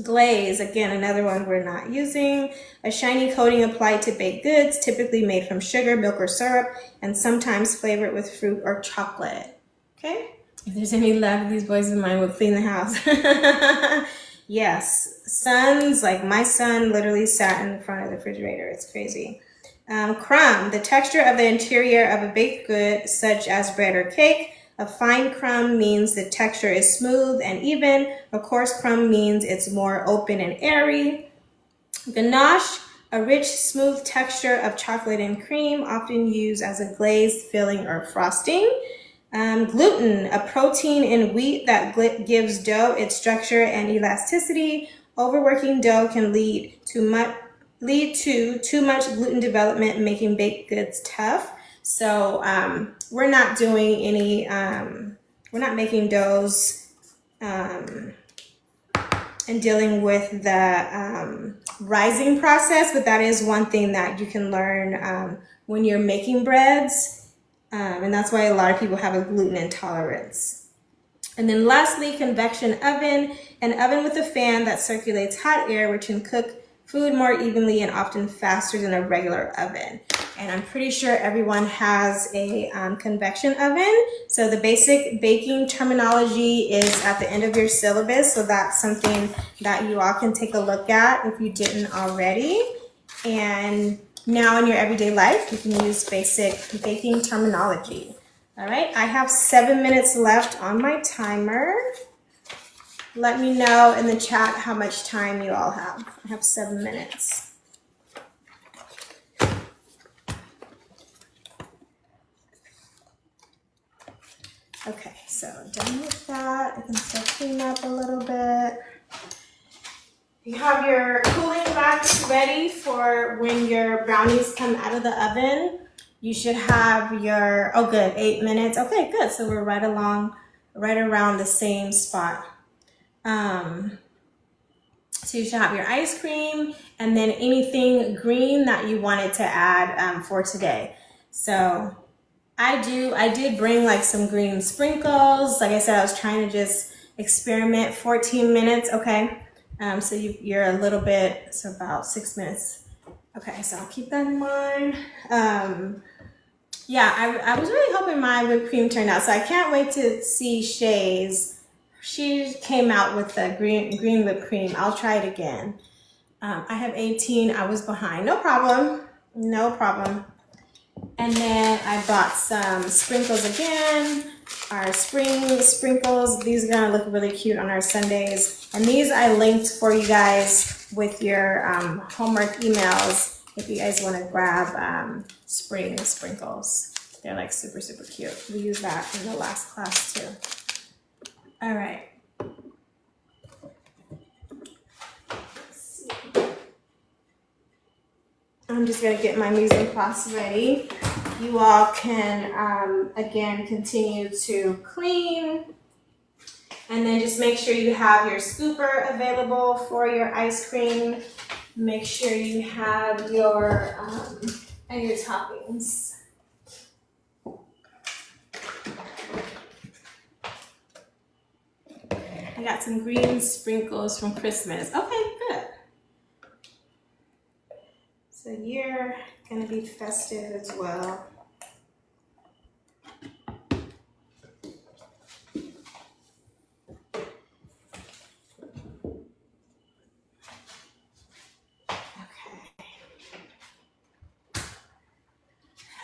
Glaze, again, another one we're not using. A shiny coating applied to baked goods, typically made from sugar, milk, or syrup, and sometimes flavored with fruit or chocolate. Okay? If there's any left, these boys of mine will clean the house. Yes, sons, like my son literally sat in the front of the refrigerator. It's crazy. Crumb, the texture of the interior of a baked good, such as bread or cake. A fine crumb means the texture is smooth and even. A coarse crumb means it's more open and airy. Ganache, a rich, smooth texture of chocolate and cream, often used as a glazed filling or frosting. Gluten, a protein in wheat that gives dough its structure and elasticity. Overworking dough can lead to too much gluten development, making baked goods tough. So we're not doing any, we're not making doughs and dealing with the rising process, but that is one thing that you can learn when you're making breads. And that's why a lot of people have a gluten intolerance. And then lastly, convection oven, an oven with a fan that circulates hot air, which can cook food more evenly and often faster than a regular oven. And I'm pretty sure everyone has a convection oven. So the basic baking terminology is at the end of your syllabus. So that's something that you all can take a look at if you didn't already. And now in your everyday life, you can use basic baking terminology. All right, I have 7 minutes left on my timer. Let me know in the chat how much time you all have. I have 7 minutes. Okay, so done with that. I can still clean up a little bit. You have your cooling racks ready for when your brownies come out of the oven. You should have your, oh good, 8 minutes. Okay, good. So we're right around the same spot. So you should have your ice cream and then anything green that you wanted to add for today. So I did bring like some green sprinkles. Like I said, I was trying to just experiment. 14 minutes, okay. So you're a little bit, so about 6 minutes. Okay, so I'll keep that in mind. Yeah, I was really hoping my whipped cream turned out. So I can't wait to see Shay's. She came out with the green whipped cream. I'll try it again. I have 18. I was behind. No problem. No problem. And then I bought some sprinkles again. our spring sprinkles. These are gonna look really cute on our sundaes. And these I linked for you guys with your homework emails if you guys wanna grab spring sprinkles. They're like super, super cute. We used that in the last class too. All right. I'm just gonna get my mise en place ready. You all can, again, continue to clean. And then just make sure you have your scooper available for your ice cream. Make sure you have your toppings. I got some green sprinkles from Christmas. Okay, good. So you're gonna be festive as well.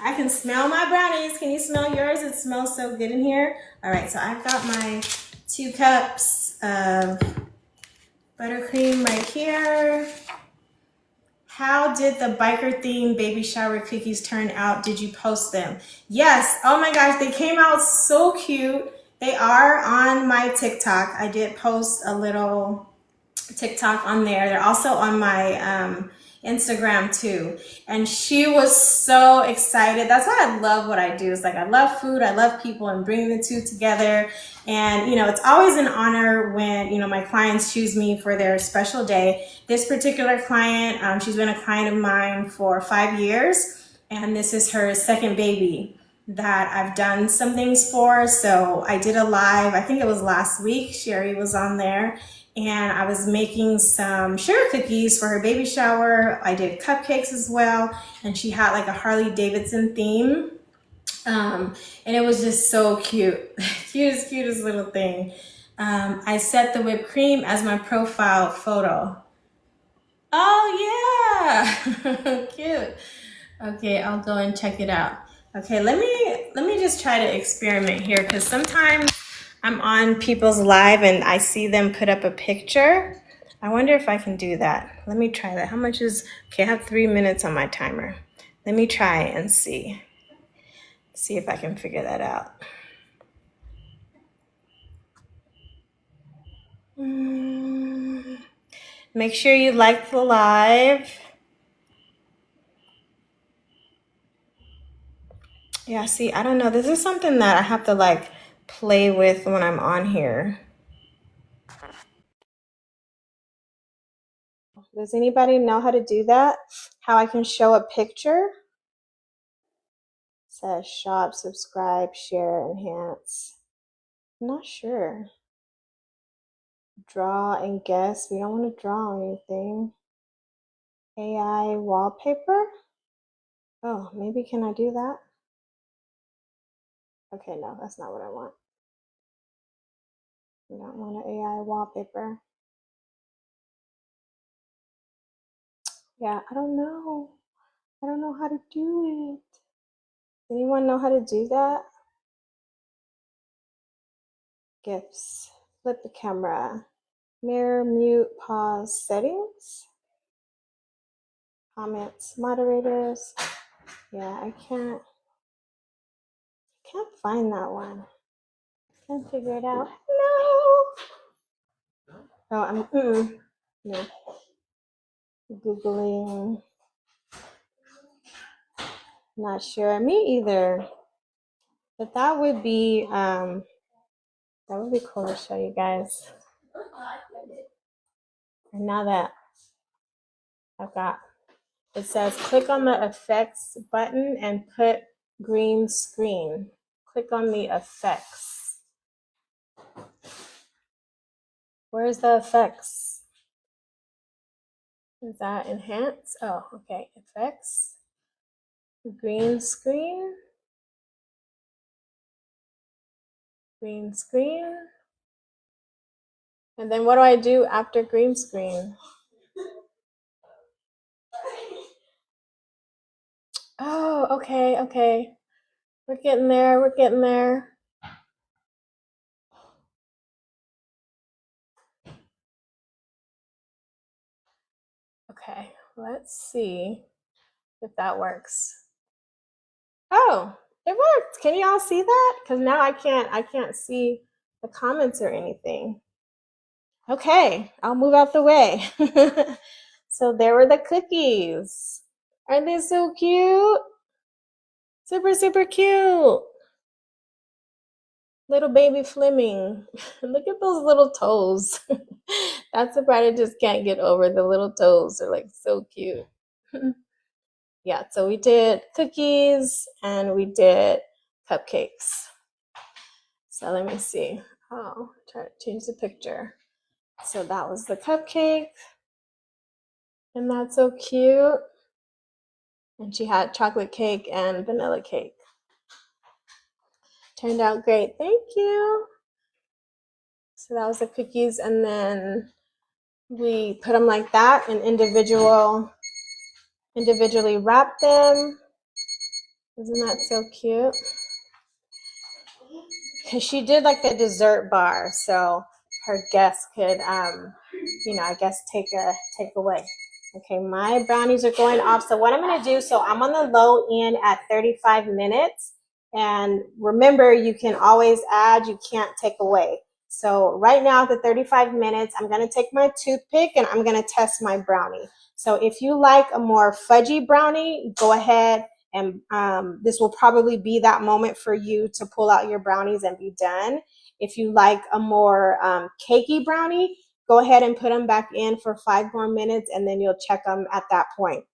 I can smell my brownies. Can you smell yours? It smells so good in here. All right, so I've got my 2 cups of buttercream right here. How did the biker theme baby shower cookies turn out? Did you post them? Yes. Oh my gosh, they came out so cute. They are on my TikTok. I did post a little TikTok on there. They're also on my Instagram too. And she was so excited. That's why I love what I do. It's like I love food, I love people, and bringing the two together. And it's always an honor when my clients choose me for their special day. This particular client, she's been a client of mine for 5 years, and this is her second baby that I've done some things for. So I did a live, I think it was last week. Sherry was on there. And I was making some sugar cookies for her baby shower. I did cupcakes as well. And she had like a Harley Davidson theme. And it was just so cute. Cutest little thing. I set the whipped cream as my profile photo. Oh yeah, cute. Okay, I'll go and check it out. Okay, let me just try to experiment here, because sometimes I'm on people's live and I see them put up a picture. I wonder if I can do that. Let me try that. How much is, okay, I have 3 minutes on my timer. Let me try and see if I can figure that out. Make sure you like the live. Yeah, see, I don't know. This is something that I have to like play with when I'm on here. Does anybody know how to do that? How I can show a picture? It says shop, subscribe, share, enhance. I'm not sure. Draw and guess. We don't want to draw anything. AI wallpaper? Oh, maybe can I do that? Okay, no, that's not what I want. I don't want an AI wallpaper. Yeah, I don't know. I don't know how to do it. Anyone know how to do that? GIFs. Flip the camera. Mirror, mute, pause, settings. Comments, moderators. Yeah, I can't find that one. Can't figure it out. No. Oh, I'm no. Googling. Not sure. Me either. But that would be cool to show you guys. And now that I've got, it says click on the effects button and put green screen. Click on the effects. Where's the effects? Is that enhance? Oh, okay. Effects. Green screen. Green screen. And then what do I do after green screen? Oh, okay. We're getting there. Okay, let's see if that works. Oh, it worked. Can you all see that? Because now I can't see the comments or anything. Okay, I'll move out the way. So there were the cookies. Aren't they so cute? Super, super cute. Little baby Fleming. Look at those little toes. That's the part I just can't get over. The little toes are like so cute. Yeah, so we did cookies and we did cupcakes. So let me see. Oh, try to change the picture. So that was the cupcake. And that's so cute. And she had chocolate cake and vanilla cake. Turned out great. Thank you. So that was the cookies. And then we put them like that and individually wrapped them. Isn't that so cute? Because she did like the dessert bar, so her guests could, I guess take away. Okay, my brownies are going off. So what I'm gonna do, so I'm on the low end at 35 minutes. And remember, you can always add, you can't take away. So right now at the 35 minutes, I'm gonna take my toothpick and I'm gonna test my brownie. So if you like a more fudgy brownie, go ahead and this will probably be that moment for you to pull out your brownies and be done. If you like a more cakey brownie, go ahead and put them back in for 5 more minutes and then you'll check them at that point.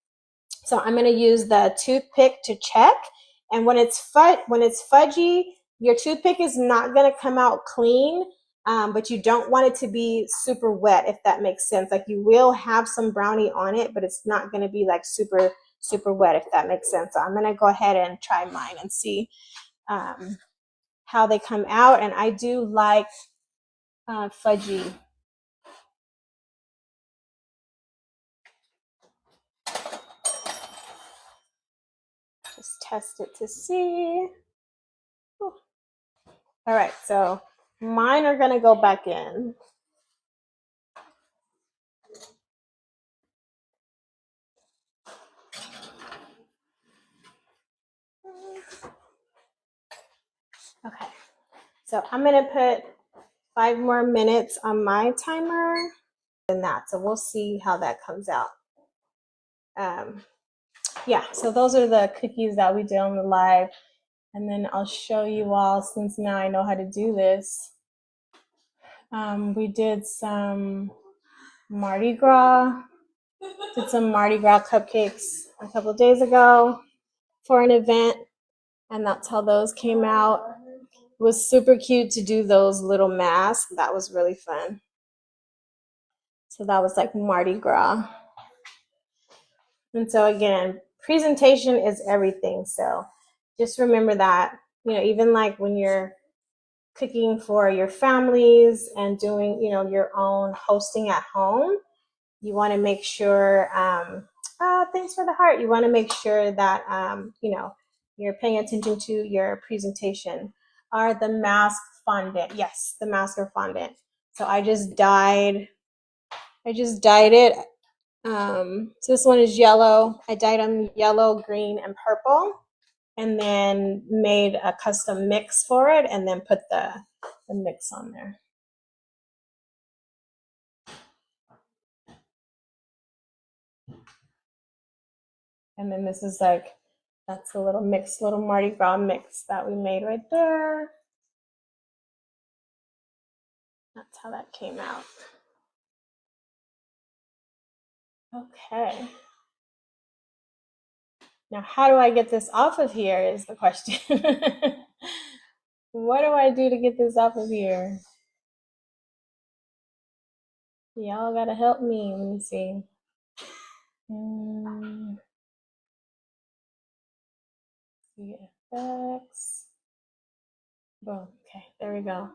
So I'm going to use the toothpick to check. And when it's fudgy, your toothpick is not going to come out clean, but you don't want it to be super wet, if that makes sense. Like you will have some brownie on it, but it's not going to be like super, super wet, if that makes sense. So I'm going to go ahead and try mine and see how they come out. And I do like fudgy. Just test it to see. Ooh. All right, so mine are gonna go back in. Okay, so I'm gonna put 5 more minutes on my timer than that. So we'll see how that comes out. Yeah, so those are the cookies that we did on the live. And then I'll show you all, since now I know how to do this. We did some Mardi Gras cupcakes a couple of days ago for an event, and that's how those came out. It was super cute to do those little masks. That was really fun. So that was like Mardi Gras. And so again, presentation is everything. So just remember that, even like when you're cooking for your families and doing, your own hosting at home, you want to make sure, thanks for the heart. You want to make sure that, you're paying attention to your presentation. Are the mask fondant? Yes, the masks are fondant. So I just dyed it. So this one is yellow. I dyed them yellow, green, and purple, and then made a custom mix for it, and then put the mix on there. And then this is that's the little Mardi Gras mix that we made right there. That's how that came out. Okay. Now, how do I get this off of here is the question. What do I do to get this off of here? Y'all gotta help me. Let me see. See effects. Boom. Okay, there we go.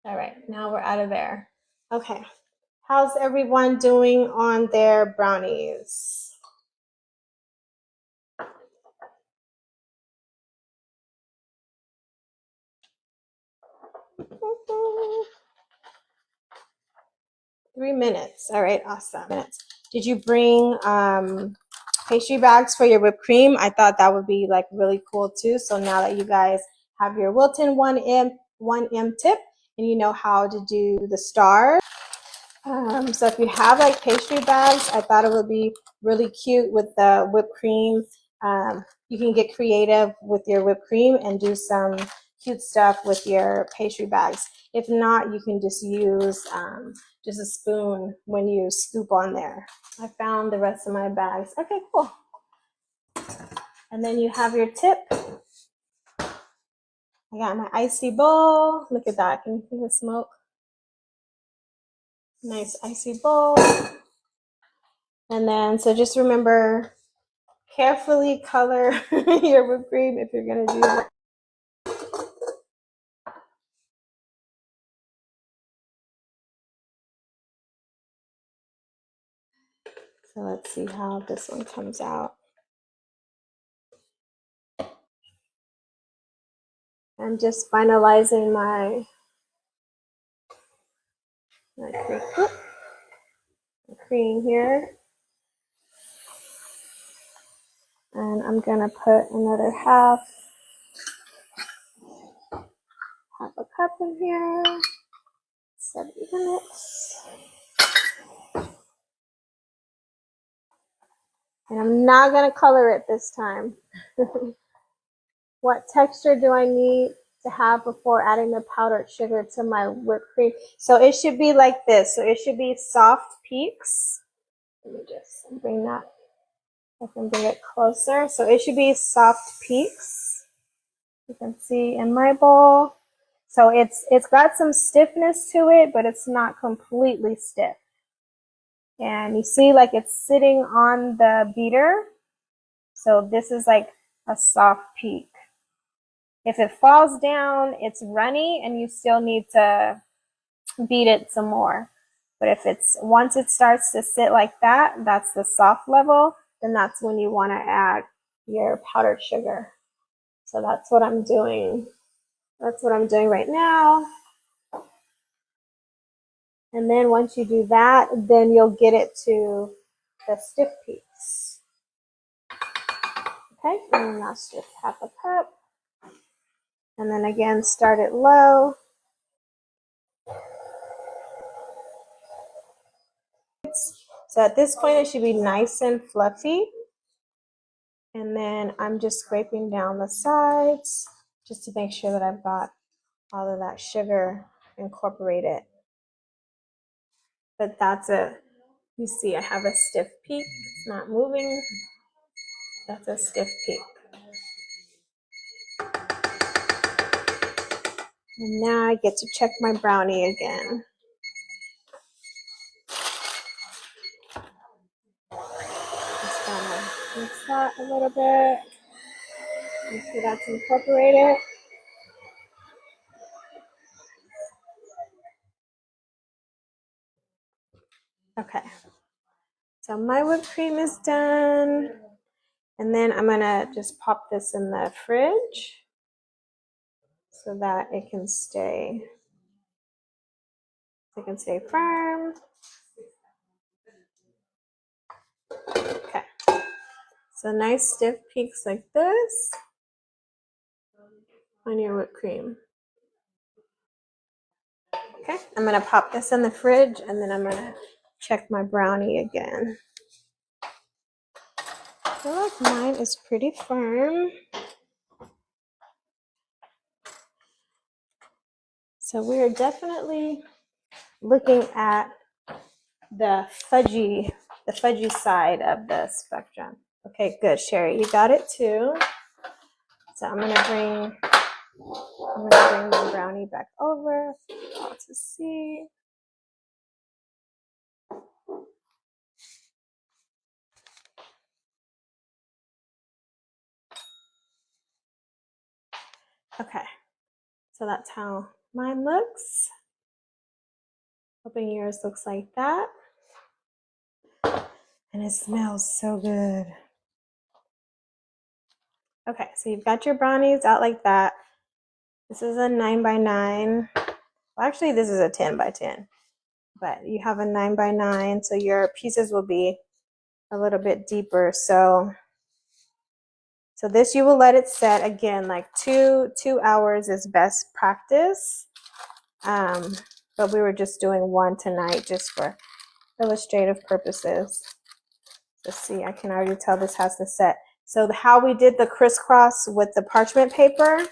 All right, now we're out of there. Okay, how's everyone doing on their brownies? 3 minutes. All right, awesome. Did you bring pastry bags for your whipped cream? I thought that would be like really cool too. So now that you guys have your Wilton 1M tip and you know how to do the stars. So if you have like pastry bags, I thought it would be really cute with the whipped cream. You can get creative with your whipped cream and do some cute stuff with your pastry bags. If not, you can just use just a spoon when you scoop on there. I found the rest of my bags. Okay, cool. And then you have your tip. I got my icy bowl. Look at that. Can you see the smoke? Nice icy bowl. And then, so just remember, carefully color your whipped cream if you're going to do that. So let's see how this one comes out. I'm just finalizing my cream here. And I'm going to put another half a cup in here. 70 minutes. And I'm not going to color it this time. What texture do I need to have before adding the powdered sugar to my whipped cream? So it should be like this. So it should be soft peaks. Let me just bring that. I can bring it closer. So it should be soft peaks. You can see in my bowl. So it's got some stiffness to it, but it's not completely stiff. And you see like it's sitting on the beater. So this is like a soft peak. If it falls down, it's runny and you still need to beat it some more. But if once it starts to sit like that, that's the soft level, then that's when you want to add your powdered sugar. So that's what I'm doing. That's what I'm doing right now. And then once you do that, then you'll get it to the stiff peaks. Okay, and that's just half a cup. And then again, start it low. So at this point, it should be nice and fluffy. And then I'm just scraping down the sides just to make sure that I've got all of that sugar incorporated. But that's you see I have a stiff peak. It's not moving. That's a stiff peak. And now I get to check my brownie again. Just gonna mix that a little bit. Make sure that's incorporated. Okay. So my whipped cream is done. And then I'm gonna just pop this in the fridge so that it can stay firm. Okay. So nice stiff peaks like this on your whipped cream. Okay, I'm gonna pop this in the fridge and then I'm gonna check my brownie again. I feel like mine is pretty firm. So we are definitely looking at the fudgy side of the spectrum. Okay, good, Sherry, you got it too. So I'm gonna bring my brownie back over for you all to see. Okay, so that's how mine looks. Hoping yours looks like that. And it smells so good. Okay, so you've got your brownies out like that. This is a 9 by 9. Well, actually, this is a 10 by 10. but you have a 9x9, so your pieces will be a little bit deeper. So this you will let it set again, like two hours is best practice. But we were just doing one tonight just for illustrative purposes. Let's see, I can already tell this has to set. So how we did the crisscross with the parchment paper.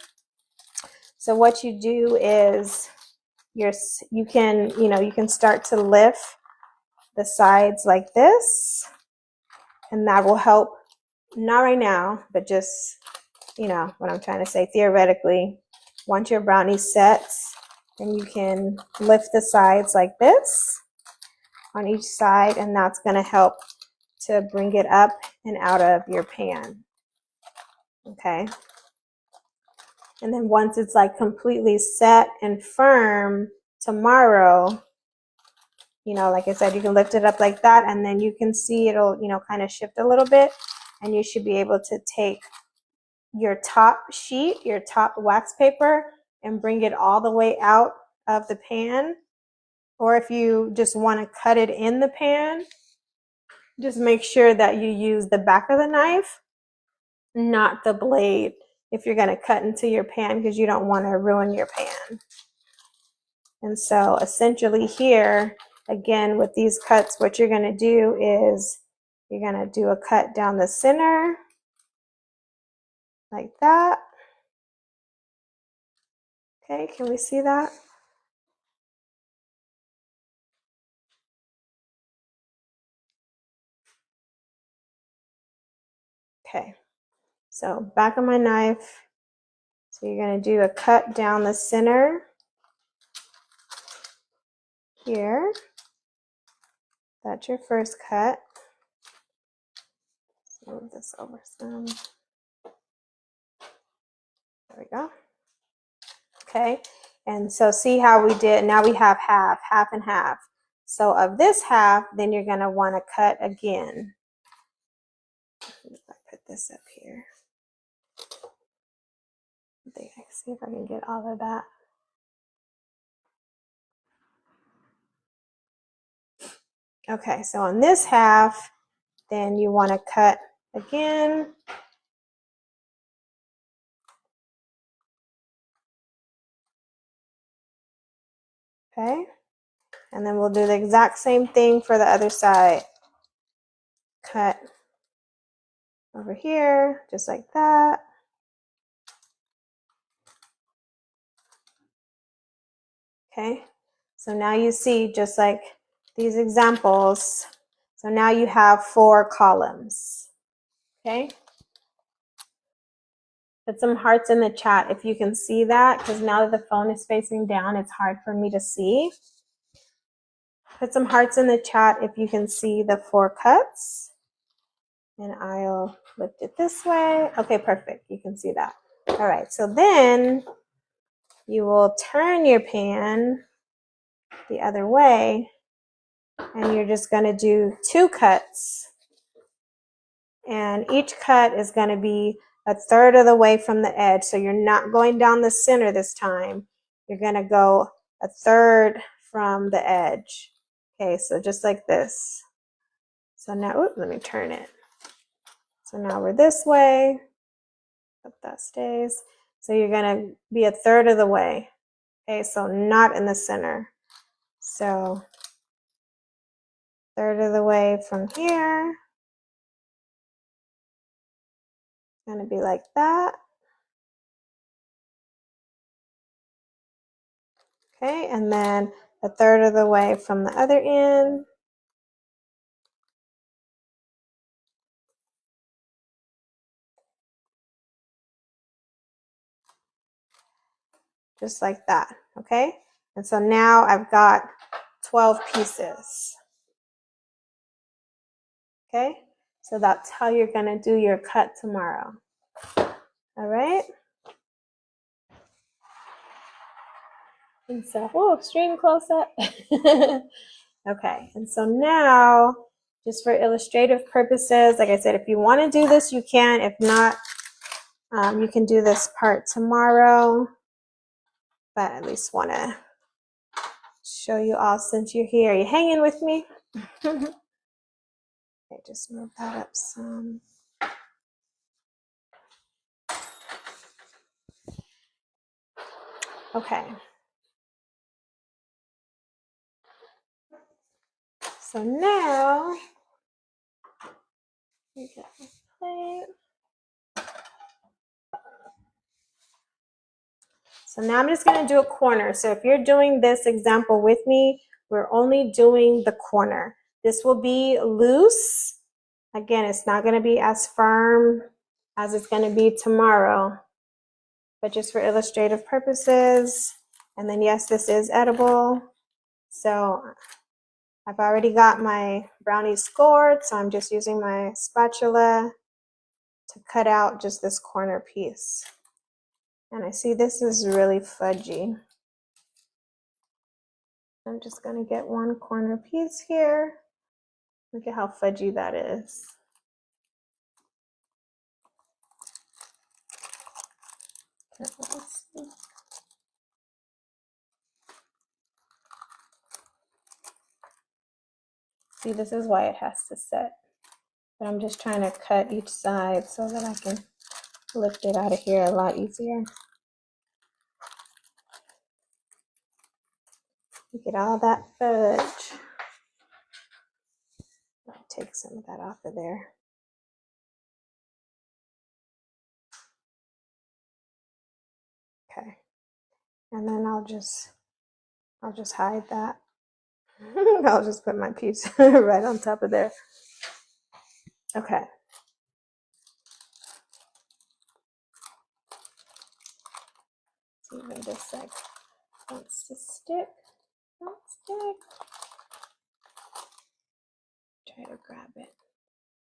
So what you do is you can start to lift the sides like this, and that will help, not right now, but just, what I'm trying to say, theoretically, once your brownie sets, then you can lift the sides like this on each side, and that's going to help to bring it up and out of your pan. Okay. And then once it's like completely set and firm, tomorrow, like I said, you can lift it up like that, and then you can see it'll, kind of shift a little bit, and you should be able to take your top sheet, your top wax paper, and bring it all the way out of the pan. Or if you just want to cut it in the pan, just make sure that you use the back of the knife, not the blade, if you're going to cut into your pan, because you don't want to ruin your pan. And so essentially here, again, with these cuts, what you're going to do is you're going to do a cut down the center like that. Okay, can we see that? Okay, so back of my knife. So you're going to do a cut down the center here. That's your first cut. Let's move this over some. There we go. Okay, and so see how we did, now we have half and half. So of this half, then you're going to want to cut again. If I put this up here, I think I can see if I can get all of that. Okay, so on this half, then you want to cut again. Okay, and then we'll do the exact same thing for the other side. Cut over here, just like that. Okay, so now you see, just like these examples, so now you have 4 columns. Okay, put some hearts in the chat if you can see that, because now that the phone is facing down, it's hard for me to see. Put some hearts in the chat if you can see the 4 cuts, and I'll lift it this way. Okay, perfect, you can see that. All right, so then you will turn your pan the other way, and you're just going to do 2 cuts, and each cut is going to be 1/3 of the way from the edge. So you're not going down the center this time, you're going to go 1/3 from the edge. Okay, so just like this. So now, let me turn it. So now we're this way. Hope that stays. So you're going to be 1/3 of the way. Okay, so not in the center. So 1/3 of the way from here. It's going to be like that. Okay, and then 1/3 of the way from the other end. Just like that, okay? And so now I've got 12 pieces. Okay, so that's how you're gonna do your cut tomorrow. All right. And so, extreme close up. Okay, and so now, just for illustrative purposes, like I said, if you want to do this, you can. If not, you can do this part tomorrow. But I at least want to show you all since you're here. Are you hanging with me? Okay, just move that up some. Okay. So now we get my plate. So now I'm just going to do a corner. So if you're doing this example with me, we're only doing the corner. This will be loose. Again, it's not going to be as firm as it's going to be tomorrow, but just for illustrative purposes. And then yes, this is edible. So I've already got my brownies scored, so I'm just using my spatula to cut out just this corner piece. And I see this is really fudgy. I'm just going to get one corner piece here. Look at how fudgy that is. See, this is why it has to set. But I'm just trying to cut each side so that I can lift it out of here a lot easier. Look at all that fudge. I'll take some of that off of there. Okay. And then I'll just hide that. I'll just put my piece right on top of there. Okay. Even this side wants to stick. Don't stick. Try to grab it.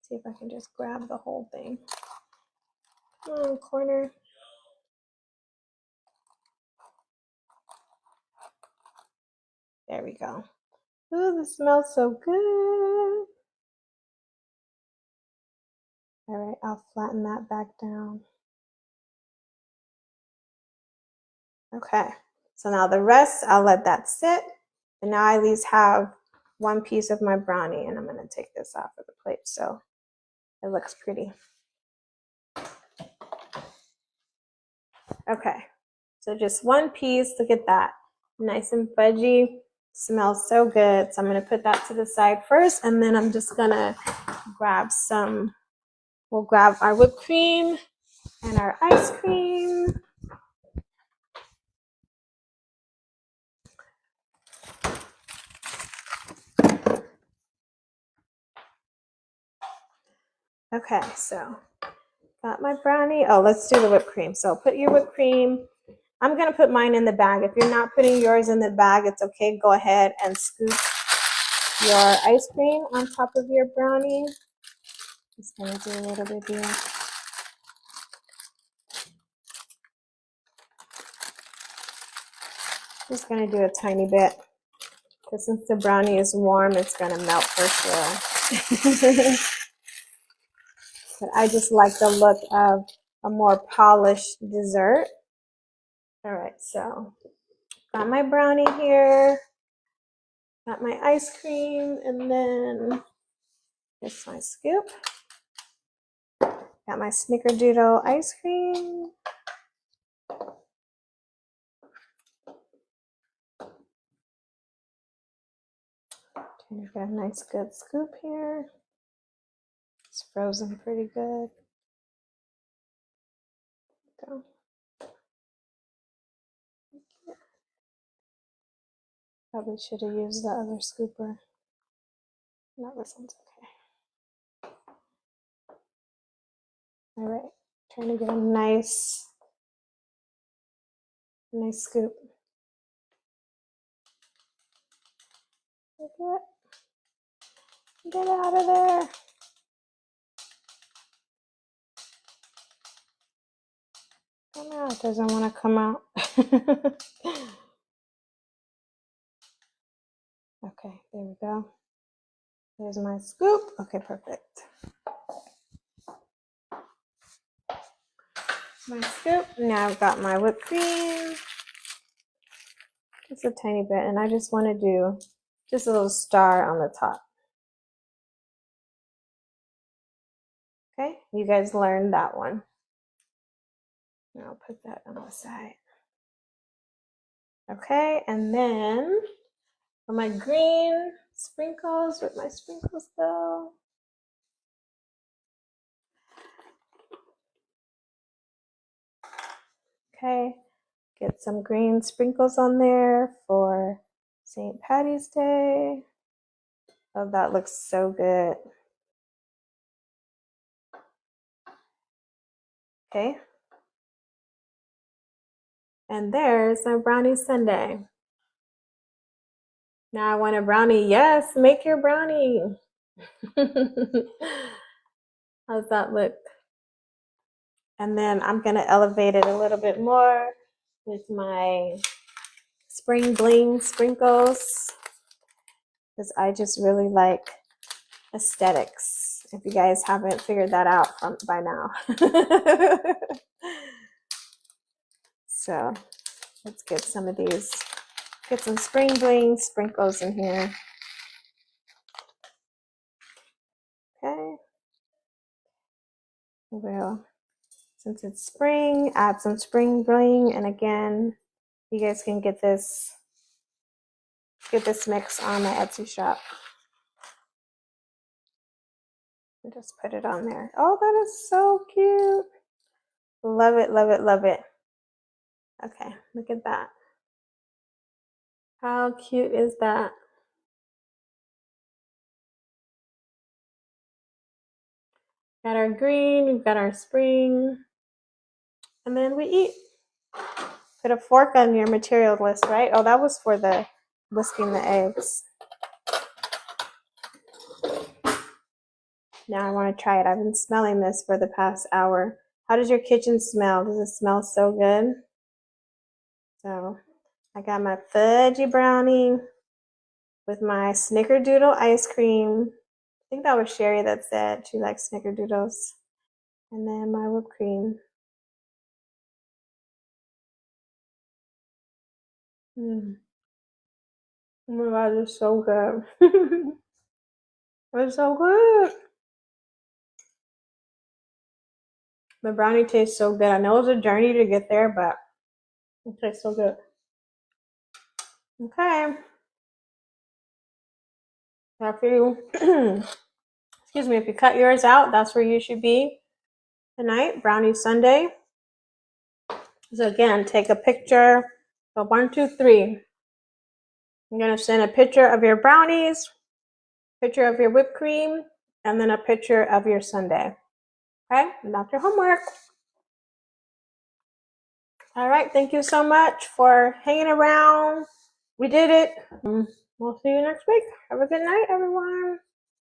See if I can just grab the whole thing. Corner. There we go. Ooh, this smells so good. All right, I'll flatten that back down. Okay, so now the rest, I'll let that sit. And now I at least have one piece of my brownie, and I'm gonna take this off of the plate so it looks pretty. Okay, so just one piece, look at that. Nice and fudgy, smells so good. So I'm gonna put that to the side first, and then I'm just gonna grab some, we'll grab our whipped cream and our ice cream. Okay, so got my brownie. Oh, let's do the whipped cream. So put your whipped cream. I'm going to put mine in the bag. If you're not putting yours in the bag, it's okay. Go ahead and scoop your ice cream on top of your brownie. Just going to do a little bit here. Just going to do a tiny bit. Because since the brownie is warm, it's going to melt for sure. But I just like the look of a more polished dessert. All right, so got my brownie here, got my ice cream, and then here's my scoop. Got my snickerdoodle ice cream. Trying to get a nice good scoop here. It's frozen pretty good. Go. Probably should have used the other scooper. No, this one's okay. All right, trying to get a nice scoop. Get out of there. Come out, doesn't want to come out. Okay, there we go. There's my scoop. Okay, perfect. My scoop. Now I've got my whipped cream. Just a tiny bit, and I just want to do just a little star on the top. Okay, you guys learned that one. I'll put that on the side. Okay, and then for my green sprinkles, where'd my sprinkles go? Okay, get some green sprinkles on there for St. Patty's Day. Oh, that looks so good. Okay. And there's my brownie sundae. Now I want a brownie. Yes, make your brownie. How's that look? And then I'm going to elevate it a little bit more with my spring bling sprinkles, because I just really like aesthetics, if you guys haven't figured that out by now. So let's get some of these, get some spring bling sprinkles in here. Okay. Well, since it's spring, add some spring bling, and again, you guys can get this mix on my Etsy shop. And just put it on there. Oh, that is so cute. Love it, love it, love it. Okay, look at that. How cute is that? Got our green, we've got our spring, and then we eat. Put a fork on your material list, right? Oh, that was for the whisking the eggs. Now I want to try it. I've been smelling this for the past hour. How does your kitchen smell? Does it smell so good? So I got my fudgy brownie with my snickerdoodle ice cream. I think that was Sherry that said she likes snickerdoodles. And then my whipped cream. Oh my god, it's so good. It's so good. The brownie tastes so good. I know it was a journey to get there, but it tastes so good. Okay. After you, excuse me, if you cut yours out, that's where you should be tonight. Brownie Sunday. So again, take a picture of 1, 2, 3. I'm gonna send a picture of your brownies, picture of your whipped cream, and then a picture of your sundae. Okay, and that's your homework. All right, thank you so much for hanging around. We did it. We'll see you next week. Have a good night, everyone.